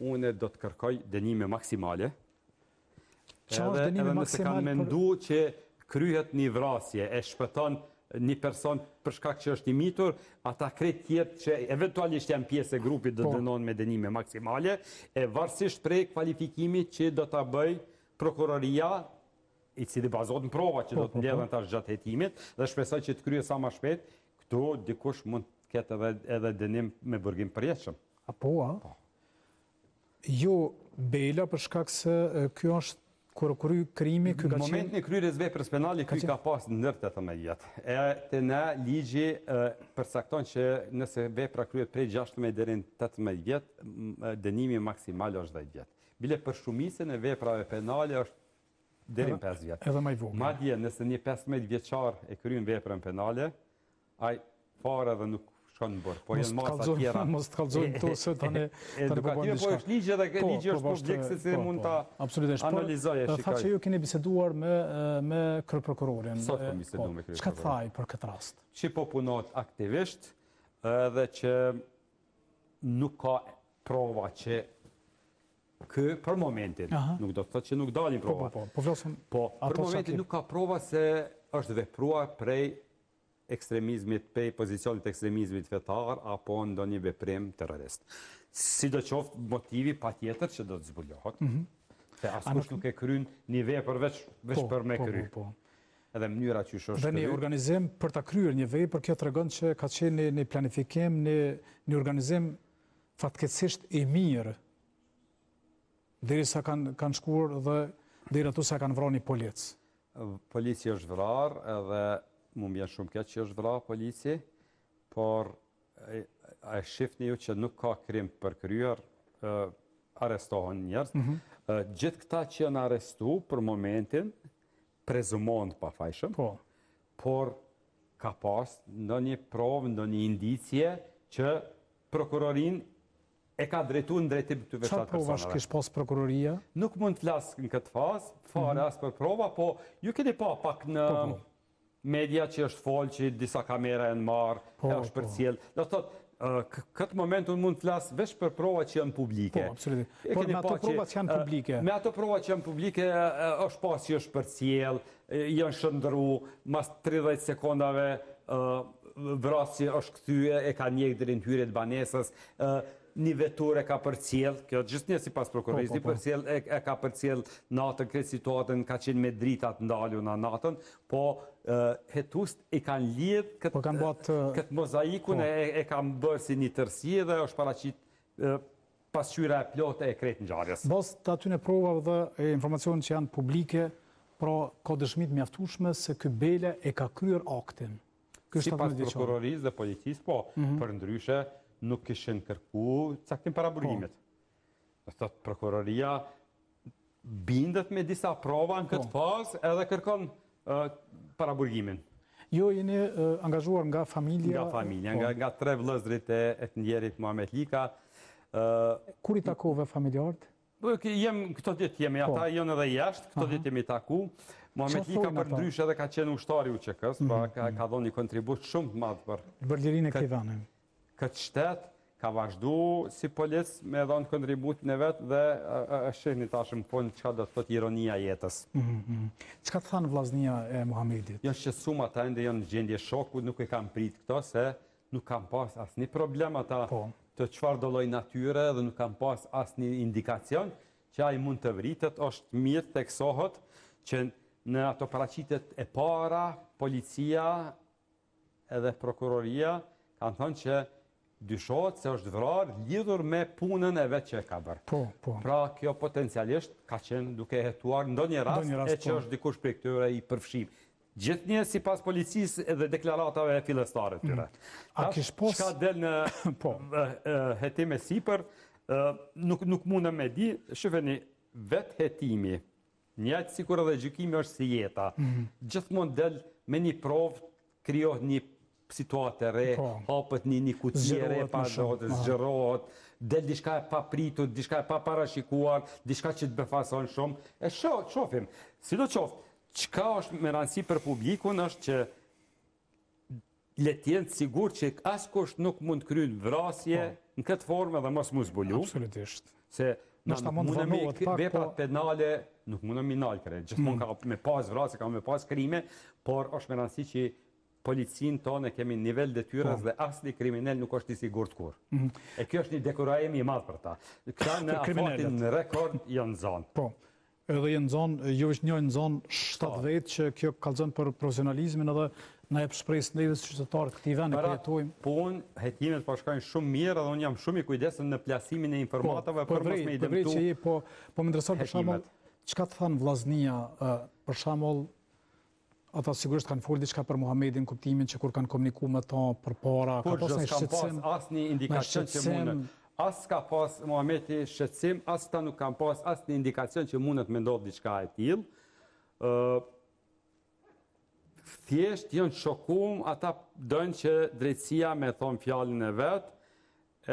unë do të kërkoj dënime maksimale. Edhe nëse kanë mendu që kryhet një vrasje e shpëton një person për shkak që është i mitur, ata krejt tjerë që eventualisht janë pjesë e grupit do dënon me dënime maksimale, e varësisht prej kvalifikimit që do ta bëj prokuroria, i cili bazohet në prova që do të mbledhen tash gjatë hetimit, dhe shpresoj që të kryhet sa më shpejt, këtu dikush mund të ketë edhe dënim me burgim përjetshëm. Jo Bela për shkak se ky është kur kry krimi, ky ka qenë... Në momentin e kryerjes veprës penale, ky ka pas ndër 18 vjet. E te na ligji përcakton që nëse vepra kryhet prej 16 deri në 18 vjet, dënimi maksimal është 10 vjet. Bile për shumicën e veprave penale është deri në 5 vjet. Edhe më i vogël. Madje nëse një 15 vjeçar e kryen veprën penale, ai fare edhe nuk shkon në burg, po janë masa tjera. Mos të kallëzojmë këto se tani po bëjmë diçka. Po është ligj edhe ligji është publik se mund ta analizojë shikoj. Tha që ju keni biseduar me kryeprokurorin. Sot kemi biseduar me kryeprokurorin. Çka thaj për këtë rast? Që po punohet aktivisht edhe që nuk ka prova që për momentin, nuk do të thotë që nuk dalin prova. Për momentin nuk ka prova se është vepruar prej ekstremizmit, prej pozicionit ekstremizmit fetar, apo ndonjë veprim terrorist. Sidoqoftë motivi patjetër që do të zbulohet. Se askush nuk e kryen një vepër veç për me kry. Edhe mënyra që është dhe një organizim për ta kryer një vepër, kjo tregon që ka qenë një planifikim, një organizim fatkeqësisht i mirë, derisa kanë shkuar dhe deri aty sa kanë vrarë një polic. Polici është vrarë edhe mu mbjen shumë keq që është vrarë polici, por a shifni ju që nuk ka krim përkryer, arrestohen njerëz. Gjithë këta që janë arrestu për momentin, prezumon të pafajshëm, por ka pas ndonjë provë, ndonjë indicie që prokurorin e ka drejtu në drejtim të veçantë personave. Çfarë provash kish pas prokuroria? Nuk mund të flas në këtë fazë, fare as për prova, po ju keni pa pak në media që është folë që disa kamera e në marë, e është për cilë. Do të thotë, këtë moment unë mund të flasë veç për prova që janë publike. Po, absolutisht. Por me ato prova që janë publike? Me ato prova që janë publike, është pas që është për cilë, janë shëndëru, mas 30 sekundave vrasje është këthyje, e ka njekë dërin hyrje të banesës, një vetur e ka përcjell, kjo gjithë një si pas prokurorisë, e ka përcjell natën, këtë situatën ka qenë me dritat ndalu në natën, po hetust i kanë lidh këtë mozaikun, e kanë bërë si një tërsi dhe është paraqit pasqyra e plotë e kretë ngjarjes. Bas të aty në prova dhe informacion që janë publike, pra ka dëshmit mjaftueshme se ky Bele e ka kryer aktin. Si pas prokurorisë dhe policisë, po, për ndryshe, nuk kishin kërku caktim paraburgimit. Do thotë prokuroria bindet me disa prova në këtë fazë edhe kërkon paraburgimin. Jo jeni angazhuar nga familja? Nga familja, nga 3 vëllezërit e të njerit Muhamet Lika. Kur i takove familjarët? Këto ditë jemi, ata janë edhe jashtë, këto ditë jemi taku. Muhamet Lika për ndryshe edhe ka qenë ushtari UÇK-s, ka dhënë një kontribut shumë të madh për vërdërinë e këtij veni. Këtë shtet ka vazhdu si polis me dhonë kontributin e vetë dhe është një tashëm punë që do të thot ironia jetës. Çka të thanë vllaznia e Muhamedit? Janë shqetësuar ata ende janë në gjendje shoku, nuk e kanë prit këto se nuk kanë pas asnjë problem ata të çfarë do lloj natyre dhe nuk kanë pas asnjë indikacion që ai mund të vritet. Është mirë teksohet që në ato paraqitjet e para policia edhe prokuroria kanë thënë që dyshohet se është vrarë lidhur me punën e vetë që e ka bërë. Pra kjo potencialisht ka qenë duke hetuar ndonjë rast e që është dikush prej këtyre i përfshim. Gjithnjë si pas policisë edhe deklaratave fillestare të tyre. Çka del në hetime sipër, nuk mundem me di, shifeni, vetë hetimi, njëjtë sikur edhe gjykimi është si jeta. Gjithmonë del me një provë, krijohet një situatë e re, hapët një kutije re pa zotë, zgjerohet, del diçka e papritur, diçka e paparashikuar, diçka që të befason shumë. E shohim, sidoqoftë, çka është me rëndësi për publikun është që le të jenë sigurt që askush nuk mund të kryejë vrasje në këtë formë dhe mos mu zbulu. Absolutisht. Se veprat penale nuk mundem mi nalkre. Gjithmonë ka me pas vrasje, ka me pas krime, por është me rëndësi që policinë tonë kemi nivel detyrës dhe asnjë kriminal nuk është i sigurt kur. E kjo është një dekurajim i madh për ta. Këta në afatin në rekord janë zonë. Po, edhe janë zonë, jo është një në zonë 70 që kjo kallëzon për profesionalizmin edhe na jep shpresë ndërmjet qytetarët këtij vendi ku jetojmë. Punë, hetimet po shkojnë shumë mirë dhe unë jam shumë i kujdesshëm në plasimin e informatorëve për mos me i dëmtuar. Po më intereson për shembull, çka të thanë vllaznia për shembull ata sigurisht kanë folë diçka për Muhamedin, kuptimin që kur kanë komunikuar me ta përpara, ka pasur një shqetësim. Asnjë indikacion që mundet. As ka pas Muhamedi shqetësim, as ta nuk kanë pas asnjë indikacion që mundet me ndodh diçka e tillë. Thjesht janë shokuar, ata dojnë që drejtësia me thonë fjalën e vet,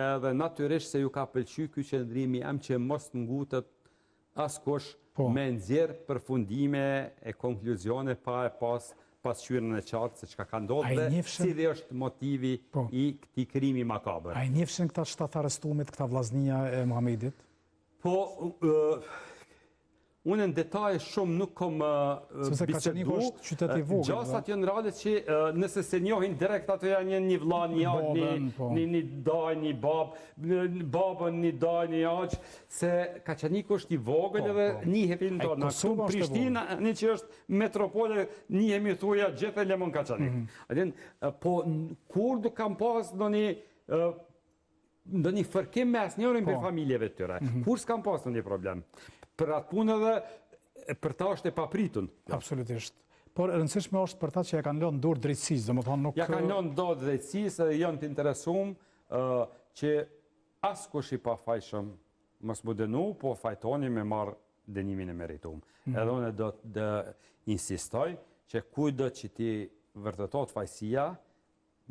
edhe natyrisht se ju ka pëlqyer ky qendrimi jam që mos ngutet askush me nxjerr përfundime e konkluzione pa e pasqyrën e qartë se çka ka ndodhur dhe cili është motivi i këtij krimi makabër. A i njefshin këta 7 arrestumit, këta vllaznia e Muhamedit? Po, unë në detaje shumë nuk kom bisedu. Gjasat janë rrallët që nëse se njohin direkt ato janë një vlla, një aq, një daj, një babën, një daj, një aq, se Kaçaniku është i vogël edhe njihemi tonë. Këtu në Prishtinë, një që është metropole, njihemi thuja gjithë e lemon Kaçanik. Po kur do kam pas ndonjë fërkim mes njërin për familjeve të tyre. Kur s'kam pas ndonjë problem. Për atë punë edhe për ta është e papritun. Absolutisht. Por rëndësishme është për ta që ja kanë lënë dorë drejtësisë, domethënë nuk... Ja kanë lënë dorë drejtësisë dhe janë të interesuar që askush i pafajshëm mos mu dënu, po fajtoni me marrë dënimin e merituar. Edhe unë do të insistoj që kujdo që ti vërtetot fajësia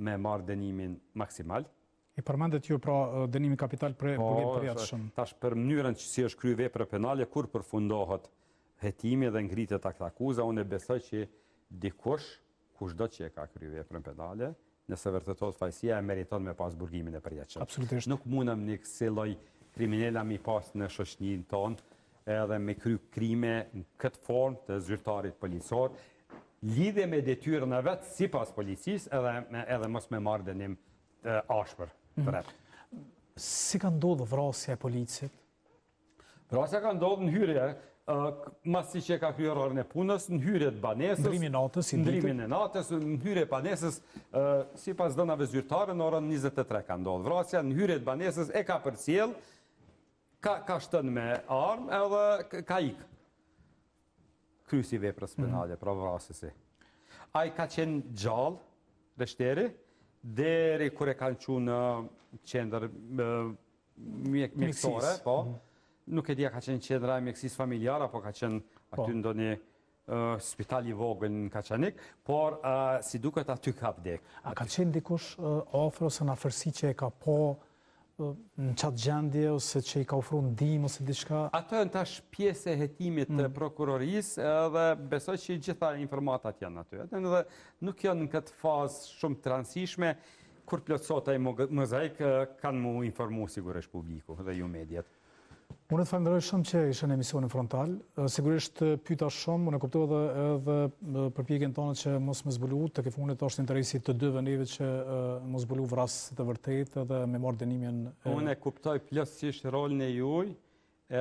me marrë dënimin maksimal, I përmendet ju pra dënimi kapital për burgim përjetshëm. Tash për mënyrën që si është kryer vepra penale, kur përfundohet hetimi dhe ngritet aktakuza, unë besoj që dikush, kushdo që e ka kryer veprën penale, nëse vërtetohet fajësia, e meriton me pas burgimin e përjetshëm. Absolutisht. Nuk mundem një kësi lloj kriminela mi pas në shoqërinë tonë, edhe me kry krime në këtë formë të zyrtarit policor, lidhe me detyrën e vetë si pas policisë edhe mos me marrë dënim ashpër. Si ka ndodhë vrasja e policit? Vrasja ka ndodhë në hyrje, masi që ka kryer orën e punës, në hyrje të banesës, ndrimin e natës, në hyrje e banesës, si pas dënave zyrtare, në orën 23 ka ndodhë vrasja, në hyrje të banesës e ka përcjell, ka shtën me armë edhe ka ikë. Krysi veprës penale, pra vrasësi. Ai ka qenë gjallë, reshteri, deri kur e kanë qenë në qendër mjekësore, po. Nuk e dia ka qenë qendra e mjekësisë familjare, apo ka qenë aty ndonjë spital i vogël në Kaçanik, por si duket aty ka vdek. A ka qenë dikush afër ose në afërsi që e ka në qatë gjendje, ose që i ka ofru ndihmë, ose diçka? Ato janë tash pjesë e hetimit të prokurorisë, dhe besoj që gjitha informatat janë aty. Dhe nuk janë në këtë fazë shumë të rëndësishme, kur plotësohet ai mozaik, kanë mu informu sigurisht publiku dhe ju mediat. Unë të falenderoj shumë që ishe në emisionin frontal. Sigurisht pyeta shumë, unë e kuptoj edhe përpjekjen tonë që mos më zbulu, të ke fundit është interesi të dyve neve që mos zbulu vrasësit të vërtetë edhe me marrë dënimin. Unë e kuptoj plotësisht rolin e juaj,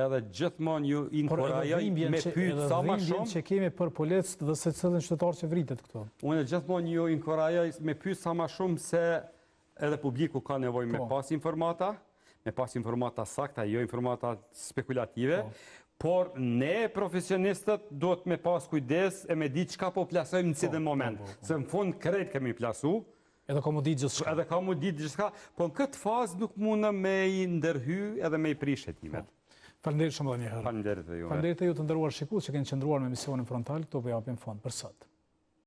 edhe gjithmonë ju inkurajoj me pyet sa më shumë që kemi për policë dhe se cilën qytetar që vritet këto. Unë gjithmonë ju inkurajoj me pyet sa më shumë se edhe publiku ka nevojë me pas informata sakta, jo informata spekulative, por ne profesionistët duhet me pas kujdes e me di çka po plasojmë në cilën moment. Se në fund krejt kemi plasu, edhe ka mu ditë gjithçka, po në këtë fazë nuk mundem me i ndërhy edhe me i prish hetimet. Faleminderit shumë edhe një herë. Faleminderit e ju. Faleminderit e ju të nderuar shikues që keni qëndruar me emisionin frontal, këto po japim fond për sot.